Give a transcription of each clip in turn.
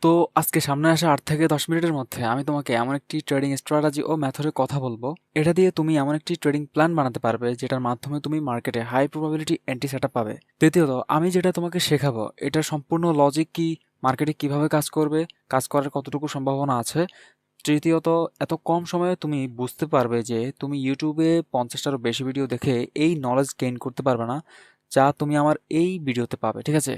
তো আজকে সামনে আসা ৮ থেকে ১০ মিনিটের মধ্যে আমি তোমাকে এমন একটি ট্রেডিং স্ট্র্যাটেজি ও মেথডের কথা বলবো। এটা দিয়ে তুমি এমন একটি ট্রেডিং প্ল্যান বানাতে পারবে যেটার মাধ্যমে তুমি মার্কেটে হাই প্রবাবিলিটি এন্ট্রি সেটআপ পাবে। দ্বিতীয়ত, আমি যেটা তোমাকে শেখাবো এটার সম্পূর্ণ লজিক কি, মার্কেটে কিভাবে কাজ করবে, কাজ করার কতটুকু সম্ভাবনা আছে। তৃতীয়ত, এত কম সময়ে তুমি বুঝতে পারবে যে তুমি ইউটিউবে ৫০টারও বেশি ভিডিও দেখে এই নলেজ গেইন করতে পারবে না, যা তুমি আমার এই ভিডিওতে পাবে। ঠিক আছে?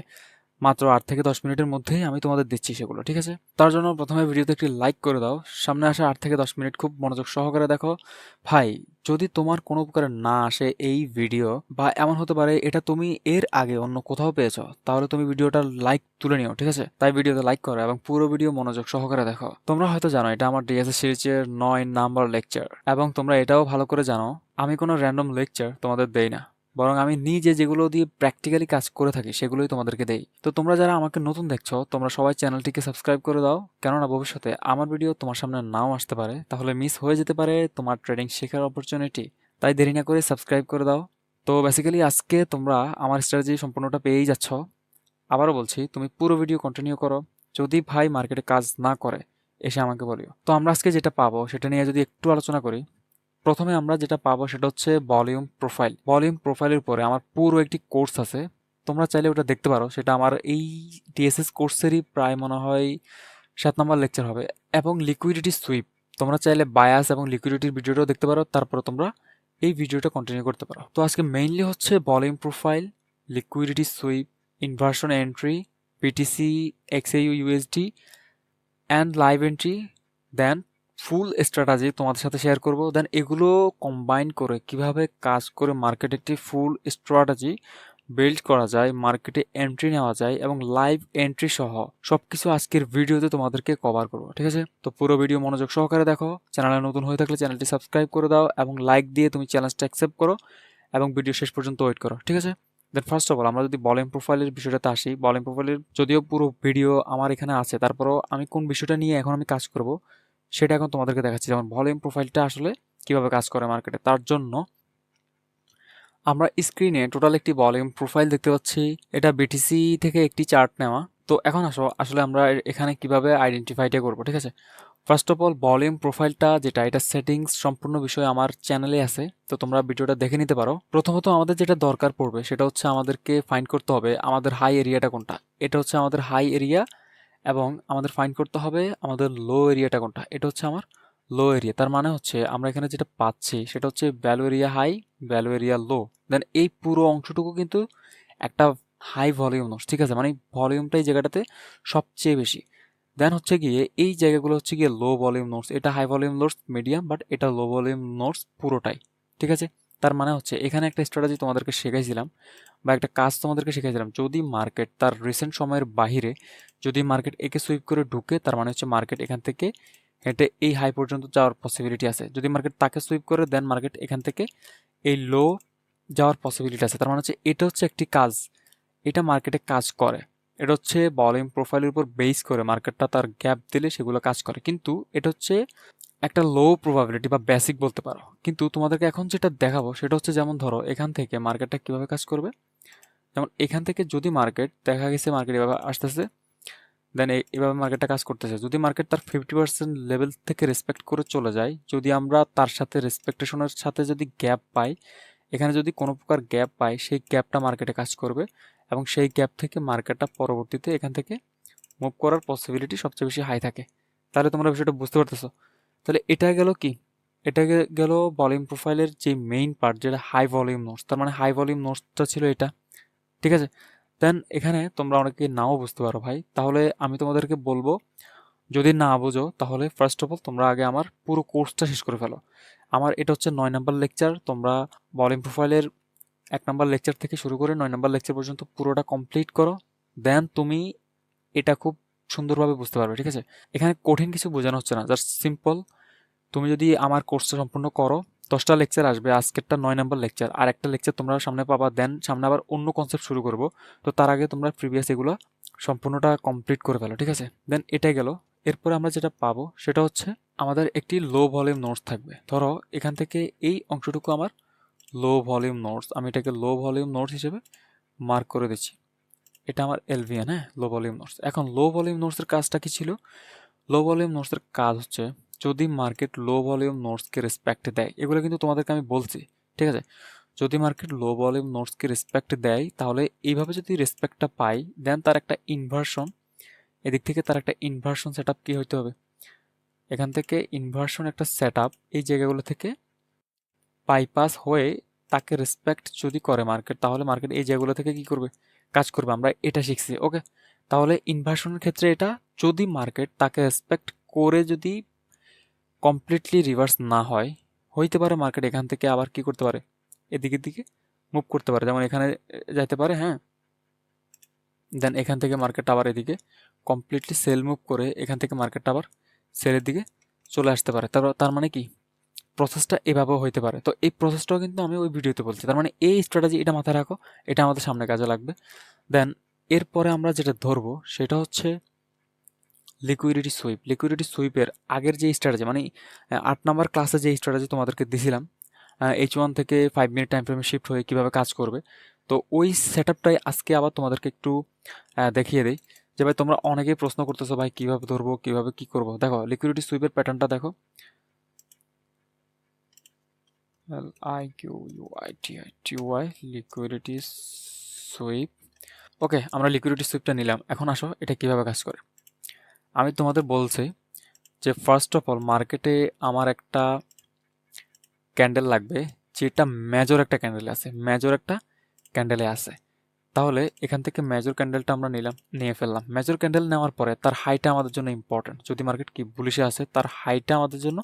মাত্র ৮ থেকে ১০ মিনিটের মধ্যেই আমি তোমাদের দিচ্ছি সেগুলো। ঠিক আছে? তার জন্য প্রথমে ভিডিওতে একটি লাইক করে দাও। সামনে আসা ৮ থেকে ১০ মিনিট খুব মনোযোগ সহকারে দেখো। ভাই, যদি তোমার কোনো উপকারে না আসে এই ভিডিও, বা এমন হতে পারে এটা তুমি এর আগে অন্য কোথাও পেয়েছো, তাহলে তুমি ভিডিওটার লাইক তুলে নিও। ঠিক আছে? তাই ভিডিওতে লাইক করো এবং পুরো ভিডিও মনোযোগ সহকারে দেখো। তোমরা হয়তো জানো এটা আমার ডিএসএস সিরিজের ৯ নাম্বার লেকচার, এবং তোমরা এটাও ভালো করে জানো আমি কোনো র্যান্ডম লেকচার তোমাদের দেই না, বরং আমি নিজে যেগুলো দিয়ে প্র্যাকটিক্যালি কাজ করে থাকি সেগুলোই তোমাদেরকে দেই। তো তোমরা যারা আমাকে নতুন দেখছো, তোমরা সবাই চ্যানেলটিকে সাবস্ক্রাইব করে দাও, কেননা ভবিষ্যতে আমার ভিডিও তোমার সামনে নাও আসতে পারে, তাহলে মিস হয়ে যেতে পারে তোমার ট্রেডিং শেখার অপরচুনিটি। তাই দেরি না করে সাবস্ক্রাইব করে দাও। তো বেসিক্যালি আজকে তোমরা আমার স্ট্র্যাটেজি সম্পূর্ণটা পেয়েই যাচ্ছ। আবারও বলছি, তুমি পুরো ভিডিও কন্টিনিউ করো। যদি ভাই মার্কেটে কাজ না করে, এসে আমাকে বলিও। তো আমরা আজকে যেটা পাবো সেটা নিয়ে যদি একটু আলোচনা করি, প্রথমে আমরা যেটা পাবো সেটা হচ্ছে ভলিউম প্রোফাইল। ভলিউম প্রোফাইলের পরে আমার পুরো একটি কোর্স আছে, তোমরা চাইলে ওটা দেখতে পারো। সেটা আমার এই টিএসএস কোর্সেরই প্রায় মনে হয় ৭ নম্বর লেকচার হবে। এবং লিকুইডিটি সুইপ, তোমরা চাইলে বায়াস এবং লিকুইডিটির ভিডিওটাও দেখতে পারো, তারপরে তোমরা এই ভিডিওটা কন্টিনিউ করতে পারো। তো আজকে মেইনলি হচ্ছে volume profile, liquidity sweep, inversion entry, PTC, XAU USD and live entry, then full strategy তোমাদের সাথে শেয়ার করব। দেন এগুলো কম্বাইন করে কিভাবে কাজ করে মার্কেটে একটি ফুল স্ট্র্যাটাজি বিল্ড করা যায়, মার্কেটে এন্ট্রি নেওয়া যায়, এবং লাইভ এন্ট্রি সহ সবকিছু আজকের ভিডিওতে তোমাদেরকে কভার করবো। ঠিক আছে? তো পুরো ভিডিও মনোযোগ সহকারে দেখো। চ্যানেলে নতুন হয়ে থাকলে চ্যানেলটি সাবস্ক্রাইব করে দাও এবং লাইক দিয়ে তুমি চ্যালেঞ্জটা অ্যাকসেপ্ট করো এবং ভিডিও শেষ পর্যন্ত ওয়েট করো। ঠিক আছে? দেন ফার্স্ট অফ অল আমরা যদি ভলিউম প্রোফাইলের বিষয়টাতে আসি, ভলিউম প্রোফাইলের যদিও পুরো ভিডিও আমার এখানে আছে, তারপরও আমি কোন বিষয়টা নিয়ে এখন আমি কাজ করব সেটা এখন তোমাদেরকে দেখাচ্ছি। যেমন ভলিউম প্রোফাইলটা আসলে কিভাবে কাজ করে মার্কেটে, তার জন্য আমরা স্ক্রিনে টোটাল একটি ভলিউম প্রোফাইল দেখতে পাচ্ছি। এটা বিটিসি থেকে একটি চার্ট নেওয়া। তো এখন আসো আসলে আমরা এখানে কিভাবে আইডেন্টিফাইটা করব। ঠিক আছে? ফার্স্ট অফ অল ভলিউম প্রোফাইলটা যেটা, এটা সেটিংস সম্পূর্ণ বিষয় আমার চ্যানেলে আছে, তো তোমরা ভিডিওটা দেখে নিতে পারো। প্রথমত আমাদের যেটা দরকার পড়বে সেটা হচ্ছে আমাদেরকে ফাইন্ড করতে হবে আমাদের হাই এরিয়াটা কোনটা। এটা হচ্ছে আমাদের হাই এরিয়া, এবং আমাদের ফাইন্ড করতে হবে আমাদের লো এরিয়াটা কোনটা। এটা হচ্ছে আমার লো এরিয়া। তার মানে হচ্ছে আমরা এখানে যেটা পাচ্ছি সেটা হচ্ছে value area high, value area low. Then এই পুরো অংশটুকু কিন্তু একটা হাই ভলিউম নোটস। ঠিক আছে? মানে ভলিউমটা এই জায়গাটাতে সবচেয়ে বেশি। দেন হচ্ছে গিয়ে এই জায়গাগুলো হচ্ছে গিয়ে লো ভলিউম নোটস। এটা high volume notes medium, but এটা লো ভলিউম নোটস পুরোটাই। ঠিক আছে? তার মানে হচ্ছে এখানে একটা স্ট্র্যাটেজি তোমাদেরকে শেখাইছিলাম, বা একটা কাজ তোমাদেরকে শিখাইছিলাম। যদি মার্কেট তার রিসেন্ট সময়ের বাহিরে, যদি মার্কেট একে সুইপ করে ঢুকে, তার মানে হচ্ছে মার্কেট এখান থেকে হেঁটে এই হাই পর্যন্ত যাওয়ার পসিবিলিটি আছে। যদি মার্কেট তাকে সুইপ করে, দেন মার্কেট এখান থেকে এই লো যাওয়ার পসিবিলিটি আছে। তার মানে হচ্ছে এটা হচ্ছে একটি কাজ, এটা মার্কেটে কাজ করে। এটা হচ্ছে ভলিউম প্রোফাইলের উপর বেস করে মার্কেটটা তার গ্যাপ দিলে সেগুলো কাজ করে, কিন্তু এটা হচ্ছে একটা লো প্রবাবিলিটি বা বেসিক বলতে পারো। কিন্তু তোমাদেরকে এখন যেটা দেখাবো সেটা হচ্ছে, যেমন ধরো এখান থেকে মার্কেটটা কিভাবে কাজ করবে। যেমন এখান থেকে যদি মার্কেট দেখা গেছে মার্কেট এভাবে আসতেছে, দেন এভাবে মার্কেটটা কাজ করতেছে। যদি মার্কেট তার 50% লেভেল থেকে রেসপেক্ট করে চলে যায়, যদি আমরা তার সাথে রেসপেক্টেশনের সাথে যদি গ্যাপ পাই, এখানে যদি কোনো প্রকার গ্যাপ পাই, সেই গ্যাপটা মার্কেটে কাজ করবে, এবং সেই গ্যাপ থেকে মার্কেটটা পরবর্তীতে এখান থেকে মুভ করার পসিবিলিটি সবচেয়ে বেশি হাই থাকে। তাহলে তোমরা বিষয়টা বুঝতে পারতেছো? তাহলে এটা গেল কি, এটা গেল ভলিউম প্রোফাইলের যে মেইন পার্ট, যেটা হাই ভলিউম নোটস। তার মানে হাই ভলিউম নোটসটা ছিল এটা। ঠিক আছে? দেন এখানে তোমরা অনেকে নাও বুঝতে পারো ভাই, তাহলে আমি তোমাদেরকে বলবো, যদি না বোঝো তাহলে ফার্স্ট অফ অল তোমরা আগে আমার পুরো কোর্সটা শেষ করে ফেলো। আমার এটা হচ্ছে ৯ নম্বর লেকচার। তোমরা ভলিউম প্রোফাইলের ১ নম্বর লেকচার থেকে শুরু করে ৯ নম্বর লেকচার পর্যন্ত পুরোটা কমপ্লিট করো। দেন তুমি এটা খুব সুন্দরভাবে বুঝতে পারবে। ঠিক আছে? এখানে কঠিন কিছু বোঝানো হচ্ছে না, জাস্ট সিম্পল। তুমি যদি আমার কোর্সটা সম্পূর্ণ করো, 10টা লেকচার আসবে, আজকেরটা ৯ নম্বর লেকচার, আর একটা লেকচার তোমরা সামনে পাবা। দেন সামনে আবার অন্য কনসেপ্ট শুরু করব। তো তার আগে তোমরা প্রিভিয়াস এগুলো সম্পূর্ণটা কমপ্লিট করে ফেলো। ঠিক আছে? দেন এটাই গেল। এরপরে আমরা যেটা পাবো সেটা হচ্ছে আমাদের একটি লো ভলিউম নোটস থাকবে। ধরো এখান থেকে এই অংশটুকু আমার লো ভলিউম নোটস, আমি এটাকে লো ভলিউম নোটস হিসেবে মার্ক করে দিচ্ছি। এটা আমার এলভিএন, হ্যাঁ, লো ভলিউম নোটস। এখন লো ভলিউম নোটসের কাজটা কি ছিল? লো ভলিউম নোটসের কাজ হচ্ছে যদি মার্কেট লো ভলিউম নোটসকে রেসপেক্ট দেয়, এগুলো কিন্তু তোমাদেরকে আমি বলছি, ঠিক আছে? যদি মার্কেট লো ভলিউম নোটসকে রেসপেক্ট দেয় তাহলে এইভাবে যদি রেসপেক্টটা পাই, দেন তার একটা ইনভার্সন, এদিক থেকে তার একটা ইনভার্সন সেট আপ কী হইতে হবে, এখান থেকে ইনভার্সন একটা সেট আপ এই জায়গাগুলো থেকে বাইপাস হয়ে তাকে রেসপেক্ট যদি করে মার্কেট, তাহলে মার্কেট এই জায়গাগুলো থেকে কি করবে, কাজ করবে। আমরা এটা শিখছি, ওকে? তাহলে ইনভার্সনের ক্ষেত্রে এটা, যদি মার্কেট তাকে রেসপেক্ট করে যদি কমপ্লিটলি রিভার্স না হয়, হইতে পারে মার্কেট এখান থেকে আবার কি করতে পারে, এদিকের দিকে মুভ করতে পারে, যেমন এখানে যাইতে পারে, হ্যাঁ। দেন এখান থেকে মার্কেট আবার এদিকে কমপ্লিটলি সেল মুভ করে এখান থেকে মার্কেটটা আবার সেলের দিকে চলে আসতে পারে। তার মানে কি, প্রসেসটা এভাবেও হইতে পারে। তো এই প্রসেসটাও কিন্তু আমি ওই ভিডিওতে বলছি। তার মানে এই স্ট্র্যাটেজি, এটা মাথায় রাখো, এটা আমাদের সামনে কাজে লাগবে। দেন এরপরে আমরা যেটা ধরবো সেটা হচ্ছে লিকুইডিটি সুইপ। লিকুইডিটি সুইপের আগের যে স্ট্র্যাটেজি, মানে 8 নম্বর ক্লাসে যে স্ট্র্যাটেজি তোমাদেরকে দিছিলাম, H1 থেকে 5 মিনিট টাইম ফ্রেমে শিফট হয়ে কীভাবে কাজ করবে, তো ওই সেট আপটাই আজকে আবার তোমাদেরকে একটু দেখিয়ে দেই। যে ভাই তোমরা অনেকেই প্রশ্ন করতেছো ভাই কীভাবে ধরবো, কীভাবে কী করবো। দেখো লিকুইডিটি সুইপের প্যাটার্নটা দেখো, LIQUIDITY লিকুইডিটি সুইপ। ওকে, আমরা লিকুইডিটি সুইপটা নিলাম। এখন আসো এটা কিভাবে কাজ করে। আমি তোমাদের বলছি যে ফার্স্ট অফ অল মার্কেটে আমার একটা ক্যান্ডেল লাগবে যেটা মেজর একটা ক্যান্ডেলে আছে, মেজর একটা ক্যান্ডেলে আছে। তাহলে এখান থেকে মেজর ক্যান্ডেলটা আমরা নিয়ে ফেললাম। মেজর ক্যান্ডেল নেওয়ার পরে তার হাইটা আমাদের জন্য ইম্পর্টেন্ট। যদি মার্কেট কি বুলিশে আছে, তার হাইটা আমাদের জন্য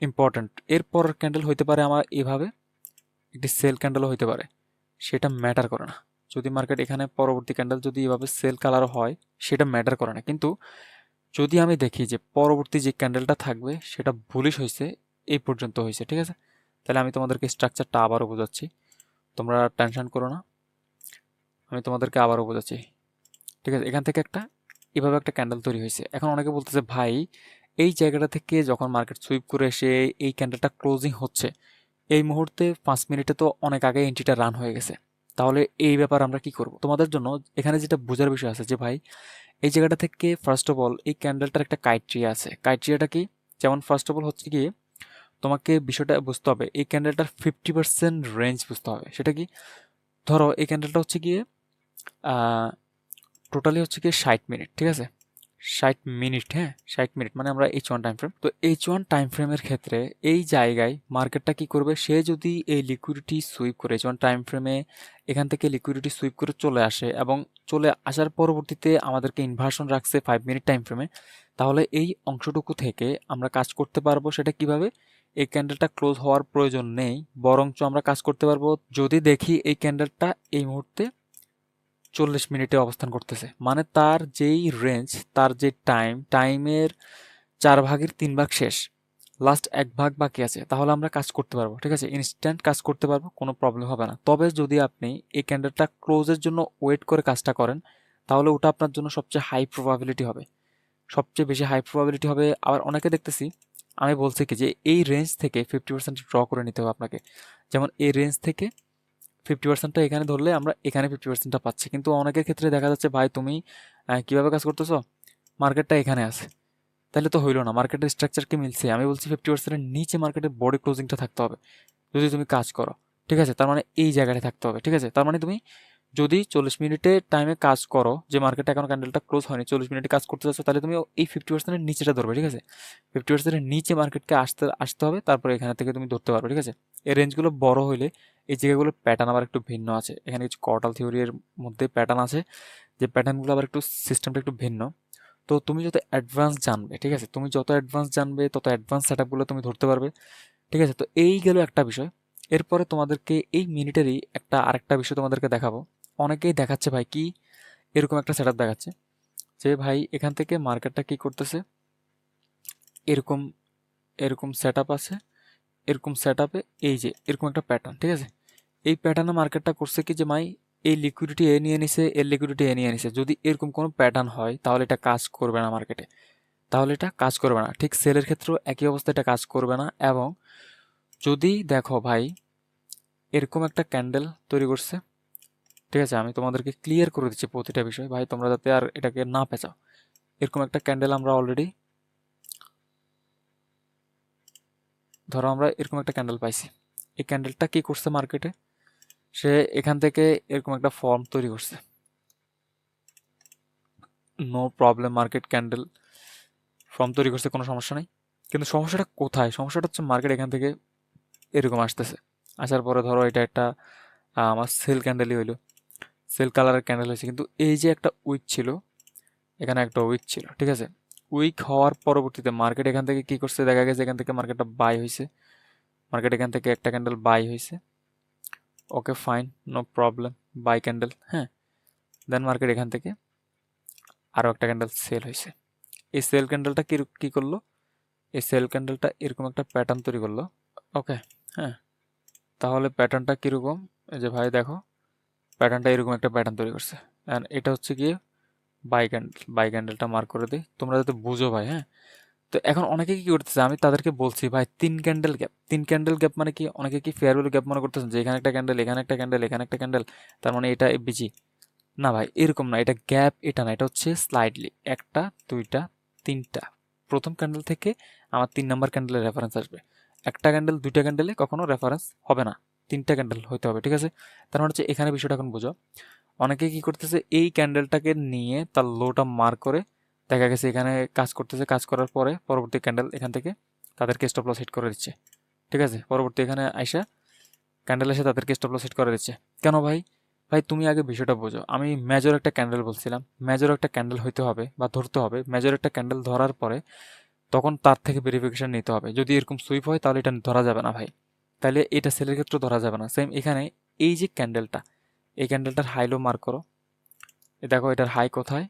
ইম্পর্টেন্ট। এরপর ক্যান্ডেল হইতে পারে আমার এভাবে একটি সেল ক্যান্ডেলও হইতে পারে, সেটা ম্যাটার করে না। যদি মার্কেট এখানে পরবর্তী ক্যান্ডেল যদি এভাবে সেল কালারও হয়, সেটা ম্যাটার করে না। কিন্তু যদি আমি দেখি যে পরবর্তী যে ক্যান্ডেলটা থাকবে সেটা বুলিশ হয়েছে, এই পর্যন্ত হয়েছে, ঠিক আছে, তাহলে আমি তোমাদেরকে স্ট্রাকচারটা আবারও বোঝাচ্ছি, তোমরা টেনশন করো না, আমি তোমাদেরকে আবারও বোঝাচ্ছি, ঠিক আছে। এখান থেকে এভাবে একটা ক্যান্ডেল তৈরি হয়েছে। এখন অনেকে বলতেছে ভাই এই জায়গাটা থেকে যখন মার্কেট সুইপ করে এসে এই ক্যান্ডেলটা ক্লোজিং হচ্ছে, এই মুহূর্তে 5 মিনিটে তো অনেক আগে এন্ট্রিটা রান হয়ে গেছে। তাহলে এই ব্যাপার আমরা কি করব? তোমাদের জন্য এখানে যেটা বোঝার বিষয় আছে যে ভাই এই জায়গাটা থেকে ফার্স্ট অফ অল এই ক্যান্ডেলটার একটা ক্রাইটেরিয়া আছে। ক্রাইটেরিয়াটা কি? যেমন ফার্স্ট অফ অল হচ্ছে গিয়ে তোমাকে বিষয়টা বুঝতে হবে, এই ক্যান্ডেলটার 50% রেঞ্জ বুঝতে হবে। সেটা কি? ধরো এই ক্যান্ডেলটা হচ্ছে গিয়ে টোটালি হচ্ছে গিয়ে 60 মিনিট, ঠিক আছে, 60 মিনিট, হ্যাঁ, 60 মিনিট মানে আমরা H1 টাইম ফ্রেম। তো H1 টাইম ফ্রেমের ক্ষেত্রে এই জায়গায় মার্কেটটা কি করবে, সে যদি এই লিকুইডিটি সুইপ করে H1 টাইম ফ্রেমে এখান থেকে লিকুইডিটি সুইপ করে চলে আসে এবং চলে আসার পরবর্তীতে আমাদেরকে ইনভার্সন রাখছে 5 মিনিট টাইম ফ্রেমে, তাহলে এই অংশটুকু থেকে আমরা কাজ করতে পারবো। সেটা কিভাবে? এই ক্যান্ডেলটা ক্লোজ হওয়ার প্রয়োজন নেই, বরঞ্চ আমরা কাজ করতে পারবো যদি দেখি এই ক্যান্ডেলটা এই মুহূর্তে 40 মিনিটে অবস্থান করতেছে, মানে তার যেই রেঞ্জ, তার যে টাইমের 4/3 শেষ, লাস্ট 1 ভাগ বাকি আছে, তাহলে আমরা কাজ করতে পারবো, ঠিক আছে, ইনস্ট্যান্ট কাজ করতে পারবো, কোনো প্রবলেম হবে না। তবে যদি আপনি এই ক্যান্ডেলটা ক্লোজের জন্য ওয়েট করে কাজটা করেন, তাহলে ওটা আপনার জন্য সবচেয়ে হাই প্রবাবিলিটি হবে, সবচেয়ে বেশি হাই প্রবাবিলিটি হবে। আবার অনেকে দেখতেছি, আমি বলছি কি যে এই রেঞ্জ থেকে 50% ড্র করে নিতে হবে আপনাকে। যেমন এই রেঞ্জ থেকে 50%টা এখানে ধরলে আমরা এখানে 50%টা পাচ্ছি। কিন্তু অনেকের ক্ষেত্রে দেখা যাচ্ছে ভাই তুমি কিভাবে কাজ করতেছো, মার্কেটটা এখানে আছে, তাহলে তো হইলো না, মার্কেটের স্ট্রাকচার কি মিলছে? আমি বলছি 50%-এর নিচে মার্কেটের বডি ক্লোজিংটা থাকতে হবে যদি তুমি কাজ করো, ঠিক আছে, তার মানে এই জায়গাটা থাকতে হবে, ঠিক আছে। তার মানে তুমি যদি 40 মিনিটের টাইমে কাজ করো, যে মার্কেটে এখন ক্যান্ডেলটা ক্লোজ হয়নি, 40 মিনিটে কাজ করতে চাচ্ছ, তাহলে তুমি এই 50%-এর নিচেটা ধরবে, ঠিক আছে। 50%-এর নিচে মার্কেটকে আসতে হবে, তারপরে এখানে থেকে তুমি ধরতে পারবে, ঠিক আছে। এই রেঞ্জগুলো বড় হইলে এই জায়গাগুলোর প্যাটার্ন আবার একটু ভিন্ন আছে। এখানে কিছু কর্টাল থিওরির মধ্যে প্যাটার্ন আছে, যে প্যাটার্নগুলো আবার একটু সিস্টেমটা একটু ভিন্ন। তো তুমি যত অ্যাডভান্স জানবে, ঠিক আছে, তুমি যত অ্যাডভান্স জানবে তত অ্যাডভান্স সেটআপগুলো তুমি ধরতে পারবে, ঠিক আছে। তো এই গেল একটা বিষয়। এরপরে তোমাদেরকে এই মিনিটেরই আরেকটা বিষয় তোমাদেরকে দেখাবো। অনেকেই দেখাচ্ছে ভাই কি, এরকম একটা সেটআপ দেখাচ্ছে যে ভাই এখান থেকে মার্কেটটা কি করতেছে, এরকম এরকম সেটআপ আছে, এরকম সেটআপে এই যে এরকম একটা প্যাটার্ন, ঠিক আছে। এই প্যাটার্নে মার্কেটটা করছে কি যে ভাই এই লিকুইডিটি এ নিয়ে নিছে, এর লিকুইডিটি এ নিয়ে নিছে। যদি এরকম কোনো প্যাটার্ন হয় তাহলে এটা কাজ করবে না মার্কেটে, তাহলে এটা কাজ করবে না। ঠিক সেলের ক্ষেত্রেও একই অবস্থা, এটা কাজ করবে না। এবং যদি দেখো ভাই এরকম একটা ক্যান্ডেল তৈরি করছে, ঠিক আছে, আমি তোমাদেরকে ক্লিয়ার করে দিচ্ছি প্রতিটা বিষয় ভাই, তোমরা যাতে আর এটাকে না পেঁচাও। এরকম একটা ক্যান্ডেল আমরা অলরেডি, ধরো আমরা এরকম একটা ক্যান্ডেল পাইছি। এই ক্যান্ডেলটা কি করছে মার্কেটে, সে এখান থেকে এরকম একটা ফর্ম তৈরি করছে, no problem, market candle form তৈরি করছে, কোনো সমস্যা নেই। কিন্তু সমস্যাটা কোথায়, সমস্যাটা হচ্ছে মার্কেট এখান থেকে এরকম আসতেছে, আসার পরে ধরো এটা একটা আমার সেল ক্যান্ডেলই হইলো, সেল কালারের ক্যান্ডেল হয়েছে, কিন্তু এই যে একটা উইক ছিল, এখানে একটা উইক ছিল, ঠিক আছে। উইক হওয়ার পরবর্তীতে মার্কেট এখান থেকে কি করছে, দেখা গেছে এখান থেকে মার্কেটটা বাই হয়েছে, মার্কেট এখান থেকে একটা ক্যান্ডেল বাই হয়েছে, okay fine, no problem, buy candle, হ্যাঁ। দেন মার্কেট এখান থেকে আরও একটা ক্যান্ডেল সেল হয়েছে। এই সেল ক্যান্ডেলটা কি করলো, এই সেল ক্যান্ডেলটা এরকম একটা প্যাটার্ন তৈরি করলো, ওকে, হ্যাঁ। তাহলে প্যাটার্নটা কীরকম, এই যে ভাই দেখো, প্যাটার্নটা এরকম একটা প্যাটার্ন তৈরি করছে, অ্যান্ড এটা হচ্ছে গিয়ে বাই ক্যান্ডেল, বাই ক্যান্ডেলটা মার্ক করে দিই তোমরা যাতে বুঝো ভাই, হ্যাঁ। তো এখন অনেকে কি করতেছে, আমি তাদেরকে বলছি ভাই 3 ক্যান্ডেল গ্যাপ, 3 ক্যান্ডেল গ্যাপ মানে কি, অনেকে কি ফেয়ার ভ্যালু গ্যাপ মনে করতেছেন যে এখানে একটা ক্যান্ডেল, এখানে একটা ক্যান্ডেল, এখানে একটা ক্যান্ডেল, তার মানে এটা বিজি। না ভাই, এরকম না, এটা গ্যাপ, এটা না, এটা হচ্ছে স্লাইডলি একটা, দুইটা, তিনটা, প্রথম ক্যান্ডেল থেকে আমার 3 নাম্বার ক্যান্ডেলের রেফারেন্স আসবে। একটা ক্যান্ডেল, দুইটা ক্যান্ডেলে কখনো রেফারেন্স হবে না, 3টা ক্যান্ডেল হইতে হবে, ঠিক আছে। তার মানে হচ্ছে এখানে বিষয়টা এখন বুঝো। অনেকে কি করতেছে, এই ক্যান্ডেলটাকে নিয়ে তার লোটা মার্ক করে, দেখা গেছে এখানে কাজ করতেছে, কাজ করার পরে পরবর্তী ক্যান্ডেল এখান থেকে তাদেরকে স্টপ লস হিট করে দিচ্ছে, ঠিক আছে। পরবর্তী এখানে আইসা ক্যান্ডেল এসে তাদেরকে স্টপ লস হিট করে দিচ্ছে। কেন ভাই, ভাই তুমি আগে বিষয়টা বোঝো, আমি মেজর একটা ক্যান্ডেল বলছিলাম, মেজর একটা ক্যান্ডেল হইতে হবে বা ধরতে হবে, মেজর একটা ক্যান্ডেল ধরার পরে তখন তার থেকে ভেরিফিকেশন নিতে হবে, যদি এরকম সুইপ হয় তাহলে এটা ধরা যাবে না ভাই, তাহলে এটা সেলের ক্ষেত্রে ধরা যাবে না। সেম এখানে এই যে ক্যান্ডেলটা, এই ক্যান্ডেলটার হাই লো মার্ক করো, দেখো এটার হাই কোথায়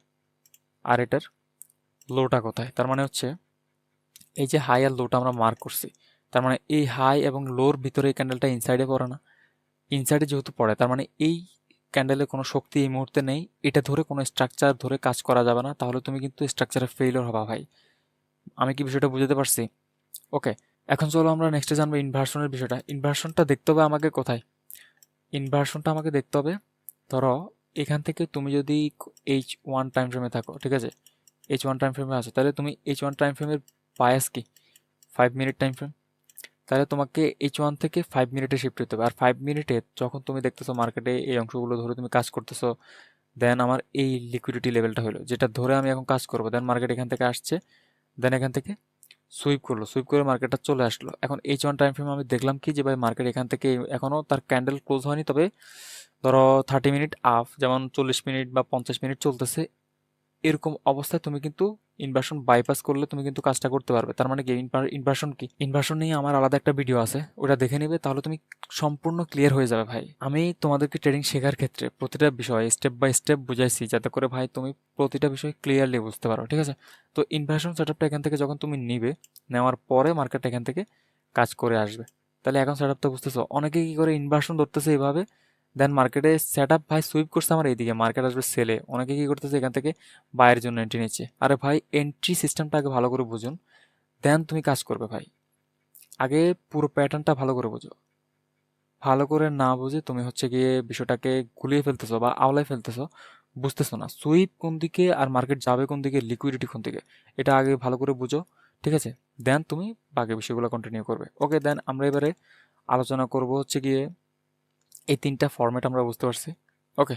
আর এটার লোটা কোথায়, তার মানে হচ্ছে এই যে হাই আর লোটা আমরা মার্ক করছি, তার মানে এই হাই এবং লোর ভিতরে এই ক্যান্ডেলটা ইনসাইডে পড়ে না, ইনসাইডে যেহেতু পড়ে তার মানে এই ক্যান্ডেলের কোনো শক্তি এই মুহূর্তে নেই, এটা ধরে কোনো স্ট্রাকচার ধরে কাজ করা যাবে না, তাহলে তুমি কিন্তু স্ট্রাকচারে ফেইলিওর হবা ভাই। আমি কি বিষয়টা বুঝতে পারছি? ওকে, এখন চলো আমরা নেক্সটে জানবো ইনভার্সনের বিষয়টা। ইনভার্সনটা দেখতে হবে আমাকে কোথায়, ইনভার্সনটা আমাকে দেখতে হবে, ধরো এখান থেকে তুমি যদি H1 টাইম ফ্রেমে থাকো, ঠিক আছে, H1 টাইম ফ্রেমে আছো, তাহলে তুমি H1 টাইম ফ্রেমের বায়াস কি, 5 মিনিট টাইম ফ্রেম, তাহলে তোমাকে H1 থেকে 5 মিনিটে শিফট হতে হবে। আর 5 মিনিটে যখন তুমি দেখতেছো মার্কেটে এই অংশগুলো ধরে তুমি কাজ করতেছো, দেন আমার এই লিকুইডিটি লেভেলটা হলো যেটা ধরে আমি এখন কাজ করবো, দেন মার্কেট এখান থেকে আসছে, দেন এখান থেকে সুইপ করলো, সুইপ করে মার্কেটটা চলে আসলো। এখন H1 টাইম ফ্রেম আমি দেখলাম কি যে ভাই মার্কেট এখান থেকে এখনও তার ক্যান্ডেল ক্লোজ হয়নি, তবে ধরো 30 মিনিট আপ, যেমন 40 মিনিট বা 50 মিনিট চলতেছে, এরকম অবস্থায় তুমি কিন্তু ইনভার্সন বাইপাস করলে তুমি কিন্তু কাজটা করতে পারবে। তার মানে কি, ইনভার্সন কি, ইনভার্সন নিয়ে আমার আলাদা একটা ভিডিও আছে, ওটা দেখে নিবে, তাহলে তুমি সম্পূর্ণ ক্লিয়ার হয়ে যাবে ভাই। আমি তোমাদেরকে ট্রেডিং শেখার ক্ষেত্রে প্রতিটা বিষয় স্টেপ বাই স্টেপ বুঝাইছি, যাতে করে ভাই তুমি প্রতিটা বিষয় ক্লিয়ারলি বুঝতে পারো, ঠিক আছে। তো ইনভার্সন সেটআপটা এখান থেকে যখন তুমি নিবে, নেওয়ার পরে মার্কেট এখান থেকে কাজ করে আসবে। তাহলে এখন সেটআপটা বুঝতেছো। অনেকে কি করে, ইনভার্সন ধরতেছে এইভাবে, দেন মার্কেটে সেট আপ ভাই সুইপ করছে আমার এইদিকে, মার্কেট আসবে সেলে, অনেকে কি করতেছে এখান থেকে বায়ের জন্য এন্ট্রি নিচ্ছে। আরে ভাই এন্ট্রি সিস্টেমটা আগে ভালো করে বুঝুন, দেন তুমি কাজ করবে ভাই। আগে পুরো প্যাটার্নটা ভালো করে বুঝো, ভালো করে না বুঝে তুমি হচ্ছে গিয়ে বিষয়টাকে গুলিয়ে ফেলতেছো বা আওলায় ফেলতেছো, বুঝতেছো না সুইপ কোন দিকে আর মার্কেট যাবে কোন দিকে, লিকুইডিটি কোন দিকে, এটা আগে ভালো করে বুঝো, ঠিক আছে। দেন তুমি বাকি বিষয়গুলো কন্টিনিউ করবে। ওকে, দেন আমরা এবারে আলোচনা করব হচ্ছে গিয়ে এই 3টা ফরম্যাট আমরা বুঝতে পারছি। ওকে,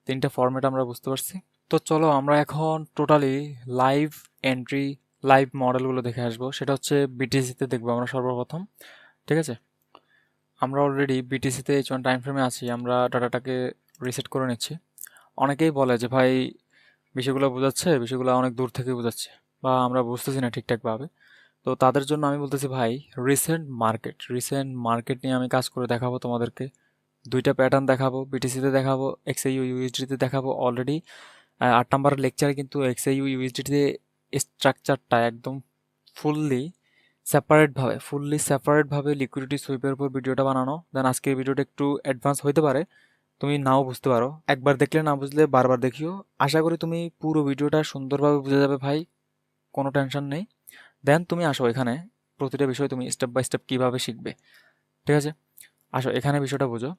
3টা ফরম্যাট আমরা বুঝতে পারছি। তো চলো আমরা এখন টোটালি লাইভ এন্ট্রি, লাইভ মডেলগুলো দেখে আসবো। সেটা হচ্ছে বিটিসিতে দেখবো আমরা সর্বপ্রথম, ঠিক আছে। আমরা অলরেডি বিটিসিতে H1 টাইম ফ্রেমে আছি, আমরা ডাটাটাকে রিসেট করে নিচ্ছি। অনেকেই বলে যে ভাই বিষয়গুলো বোঝাচ্ছে, বিষয়গুলো অনেক দূর থেকে বোঝাচ্ছে বা আমরা বুঝতেছি না ঠিকঠাকভাবে। তো তাদের জন্য আমি বলতেছি ভাই, রিসেন্ট মার্কেট নিয়ে আমি কাজ করে দেখাবো তোমাদেরকে। 2টা প্যাটার্ন দেখাবো, বিটিসিতে দেখাবো, এক্সআইইউ ইউএসডিতে দেখাবো। অলরেডি 8 নম্বর লেকচারে কিন্তু এক্সআইইউ ইউএসডিতে স্ট্রাকচারটা একদম ফুললি সেপারেটভাবে লিকুইডিটি সুইপের উপর ভিডিওটা বানানো। দেন আজকের ভিডিওটা একটু অ্যাডভান্স হইতে পারে, তুমি নাও বুঝতে পারো, একবার দেখলে না বুঝলে বারবার দেখিও। আশা করি তুমি পুরো ভিডিওটা সুন্দরভাবে বুঝে যাবে ভাই, কোনো টেনশন নেই। দেন তুমি আসো এখানে, প্রতিটা বিষয় তুমি স্টেপ বাই স্টেপ কীভাবে শিখবে, ঠিক আছে। আসো এখানে বিষয়টা বুঝো।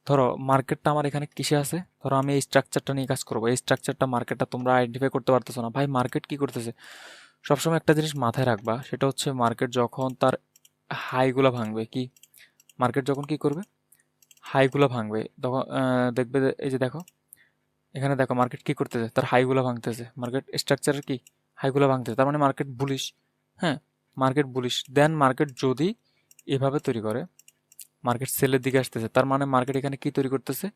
ধরো মার্কেটটা আমার এখানে কিসে আছে, ধরো আমি এই স্ট্রাকচারটা নিয়ে কাজ করবো, এই স্ট্রাকচারটা মার্কেটটা তোমরা আইডেন্টিফাই করতে পারতেছো না ভাই, মার্কেট কি করতেছে। সবসময় একটা জিনিস মাথায় রাখবা, সেটা হচ্ছে মার্কেট যখন তার হাইগুলা ভাঙবে, কি মার্কেট যখন কি করবে, হাইগুলা ভাঙবে, তখন দেখবে যে এই যে দেখো, এখানে দেখো মার্কেট কি করতেছে, তার হাইগুলা ভাঙতেছে, মার্কেট স্ট্রাকচারের কি হাইগুলা ভাঙতেছে, তার মানে মার্কেট বুলিশ। হ্যাঁ, মার্কেট বুলিশ। দেন মার্কেট যদি এভাবে তৈরি করে, মার্কেট সেলের দিকে আসতেছে, তার মানে মার্কেট এখানে কি তৈরি করতেছে,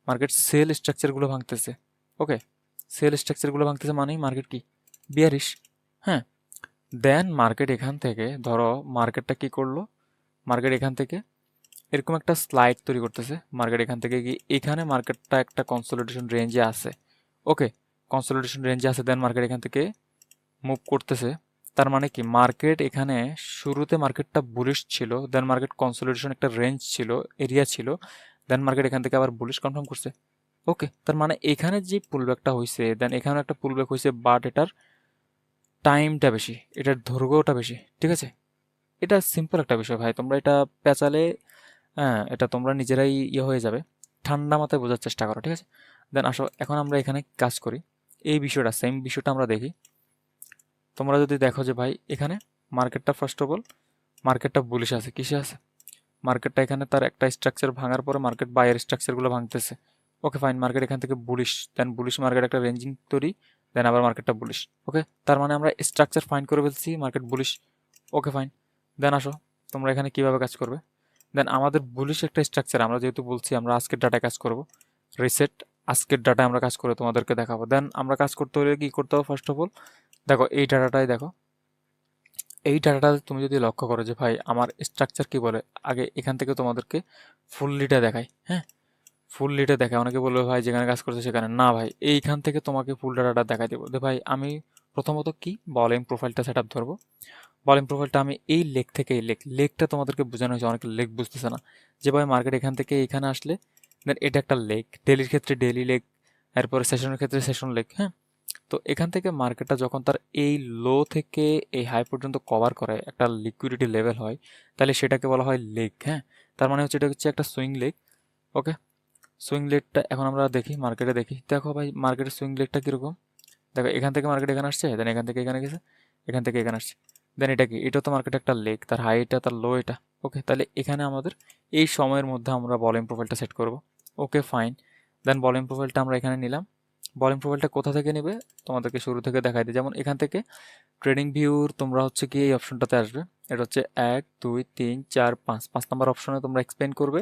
মার্কেট সেল স্ট্রাকচারগুলো ভাঙতেছে। ওকে, সেল স্ট্রাকচারগুলো ভাঙতেছে মানেই মার্কেট কি বিয়ারিশ। হ্যাঁ, দেন মার্কেট এখান থেকে ধরো মার্কেটটা কি করলো, মার্কেট এখান থেকে এরকম একটা স্লাইড তৈরি করতেছে, মার্কেট এখান থেকে কি এখানে মার্কেটটা একটা কনসোলিডেশন রেঞ্জে আছে। ওকে, কনসোলিডেশন রেঞ্জে আছে, দেন মার্কেট এখান থেকে মুভ করতেছে। তার মানে কি মার্কেট এখানে শুরুতে মার্কেটটা বুলিশ ছিল, দেন মার্কেট কনসোলিডেশন একটা রেঞ্জ ছিল, এরিয়া ছিল, দেন মার্কেট এখান থেকে আবার বুলিশ কনফার্ম করছে। ওকে, তার মানে এখানে যে পুলব্যাকটা হয়েছে, দেন এখানে একটা পুলব্যাক হয়েছে, বাট এটার টাইমটা বেশি, এটার দৈর্ঘ্যটা বেশি। ঠিক আছে, এটা সিম্পল একটা বিষয় ভাই, তোমরা এটা পেঁচালে, হ্যাঁ, এটা তোমরা নিজেরাই ইয়ে হয়ে যাবে। ঠান্ডা মাথায় বোঝার চেষ্টা করো, ঠিক আছে। দেন আসো এখন আমরা এখানে কাজ করি, এই বিষয়টা সেম বিষয়টা আমরা দেখি। তোমরা যদি দেখো যে ভাই এখানে মার্কেটটা ফার্স্ট অফ অল মার্কেটটা বুলিশ আছে, কিসে আছে, মার্কেটটা এখানে তার একটা স্ট্রাকচার ভাঙার পরে মার্কেট বাইরের স্ট্রাকচারগুলো ভাঙতেছে। ওকে ফাইন, মার্কেট এখান থেকে বুলিশ, দেন বুলিশ মার্কেট একটা রেঞ্জিং তৈরি, দেন আবার মার্কেটটা বুলিশ। ওকে, তার মানে আমরা স্ট্রাকচার ফাইন করে ফেলছি, মার্কেট বুলিশ। ওকে ফাইন, দেন আসো তোমরা এখানে কিভাবে কাজ করবে। দেন আমাদের বুলিশ একটা স্ট্রাকচার, আমরা যেহেতু বলছি আমরা আজকের ডাটায় কাজ করব, রিসেট আজকের ডাটায় আমরা কাজ করে তোমাদেরকে দেখাবো। দেন আমরা কাজ করতে হলে কি করতে হবে, ফার্স্ট অফ অল দেখো এই ডাটাটাই দেখো, এই ডাটাটা তুমি যদি লক্ষ্য করো যে ভাই আমার স্ট্রাকচার কি বলে, আগে এখান থেকে তোমাদেরকে ফুললিটা দেখাই। হ্যাঁ, ফুললিটা দেখায়, অনেকে বলবে ভাই যেখানে কাজ করছে সেখানে না, ভাই এইখান থেকে তোমাকে ফুল ডাটাটা দেখাই দেবো। যে ভাই আমি প্রথমত কি ভলিউম প্রোফাইলটা সেট আপ ধরবো, ভলিউম প্রোফাইলটা আমি এই লেক থেকে, এই লেকটা তোমাদেরকে বোঝানো হয়েছে, অনেকে লেক বুঝতেছে না। যে ভাই মার্কেট এখান থেকে এখানে আসলে দেন এটা একটা লেক, ডেলির ক্ষেত্রে ডেলি লেক, এরপরে সেশনের ক্ষেত্রে সেশন লেক। হ্যাঁ, তো এখান থেকে মার্কেটটা যখন তার এই লো থেকে এই হাই পর্যন্ত কভার করে একটা লিকুইডিটি লেভেল হয়, তাহলে সেটাকে বলা হয় লেগ। হ্যাঁ, তার মানে হচ্ছে এটা হচ্ছে একটা সুইং লেগ। ওকে, সুইং লেগটা এখন আমরা দেখি, মার্কেটে দেখি, দেখো ভাই মার্কেটের সুইং লেগটা কীরকম। দেখো এখান থেকে মার্কেট এখানে আসছে, দেন এখান থেকে এখানে গেছে, এখান থেকে এখানে আসছে, দেন এটা কি, এটা তো মার্কেট একটা লেগ, তার হাই এটা, তার লো এটা। ওকে, তাহলে এখানে আমাদের এই সময়ের মধ্যে আমরা ভলিউম প্রোফাইলটা সেট করব। ওকে ফাইন, দেন ভলিউম প্রোফাইলটা আমরা এখানে নিলাম। ভলিউম প্রোফাইলটা কোথা থেকে নেবে তোমাদেরকে শুরু থেকে দেখাই দিই, যেমন এখান থেকে ট্রেডিং ভিউর তোমরা হচ্ছে কি এই অপশনটাতে আসবে, এটা হচ্ছে 1 2 3 4 5, 5 নম্বর অপশনে তোমরা এক্সপ্লেন করবে,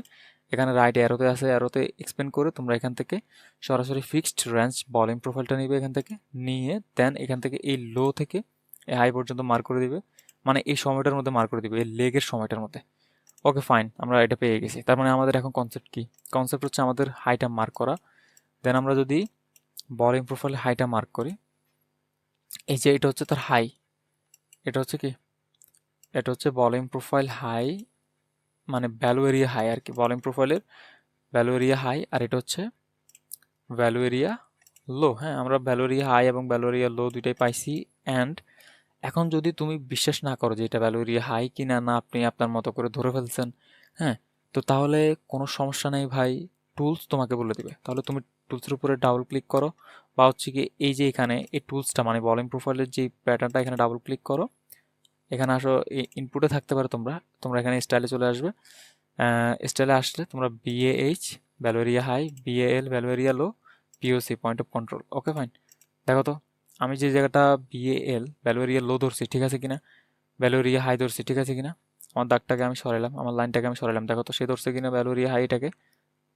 এখানে রাইট অ্যারোতে আছে, অ্যারোতে এক্সপ্লেন করে তোমরা এখান থেকে সরাসরি ফিক্সড রেঞ্জ ভলিউম প্রোফাইলটা নিবে, এখান থেকে নিয়ে দেন এখান থেকে এই লো থেকে এই হাই পর্যন্ত মার্ক করে দিবে, মানে এই সময়টার মধ্যে মার্ক করে দিবে, এই লেগের সময়টার মধ্যে। ওকে ফাইন, আমরা এটা পেয়ে গেছি। তার মানে আমাদের এখন কনসেপ্ট কি, কনসেপ্ট হচ্ছে আমাদের হাইটা মার্ক করা। দেন আমরা যদি ভলিউম প্রোফাইলে হাইটা মার্ক করি, এই যে এটা হচ্ছে তার হাই, এটা হচ্ছে কি, এটা হচ্ছে ভলিউম প্রোফাইল হাই, মানে ভ্যালু এরিয়া হাই আর কি, ভলিউম প্রোফাইলের ভ্যালু এরিয়া হাই, আর এটা হচ্ছে ভ্যালু এরিয়া লো। হ্যাঁ, আমরা ভ্যালু এরিয়া হাই এবং ভ্যালু এরিয়া লো দুইটাই পাইছি। অ্যান্ড এখন যদি তুমি বিশ্বাস না করো যে এটা ভ্যালু এরিয়া হাই কিনা না, আপনি আপনার মতো করে ধরে ফেলছেন, হ্যাঁ, তো তাহলে কোনো সমস্যা নেই ভাই, টুলস তোমাকে বলে দিবে, তাহলে তুমি টুলসের উপরে ডাবল ক্লিক করো, বা হচ্ছে কি এই যে এখানে এই টুলসটা মানে ভলিউম প্রোফাইলের যে প্যাটার্নটা, এখানে ডাবল ক্লিক করো, এখানে আসো, ইনপুটে থাকতে পারো তোমরা, তোমরা এখানে স্টাইলে চলে আসবে, স্টাইলে আসলে তোমরা VAH value area high, VAL value area low, POC point of control. Okay fine, দেখো তো আমি যে জায়গাটা বিএএল ভ্যালু এরিয়া লো ধরছি ঠিক আছে কিনা, ভ্যালু এরিয়া হাই ধরছি ঠিক আছে কিনা, আমার দাগটাকে আমি সরাইলাম, আমার লাইনটাকে আমি সরাইলাম, দেখো তো সে ধরছে কিনা ভ্যালু এরিয়া হাই এটাকে,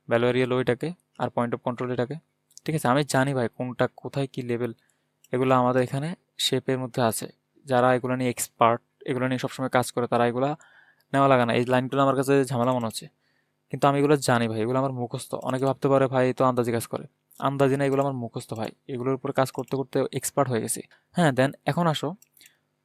ভ্যালু এরিয়া লো এটাকে, আর পয়েন্ট অফ কন্ট্রোল এটাকে। ঠিক আছে, আমি জানি ভাই কোনটা কোথায় কি লেভেল, এগুলো আমাদের এখানে শেপের মধ্যে আছে, যারা এগুলো নিয়ে এক্সপার্ট, এগুলো নিয়ে সবসময় কাজ করে, তারা এগুলা নেওয়া লাগে না। এই লাইনগুলো আমার কাছে ঝামেলা মনে হচ্ছে, কিন্তু আমি এগুলো জানি ভাই, এগুলো আমার মুখস্থ। অনেকে ভাবতে পারে ভাই এই তো আন্দাজি কাজ করে, আন্দাজি না, এগুলো আমার মুখস্থ ভাই, এগুলোর উপরে কাজ করতে করতে এক্সপার্ট হয়ে গেছি। হ্যাঁ, দেন এখন আসো,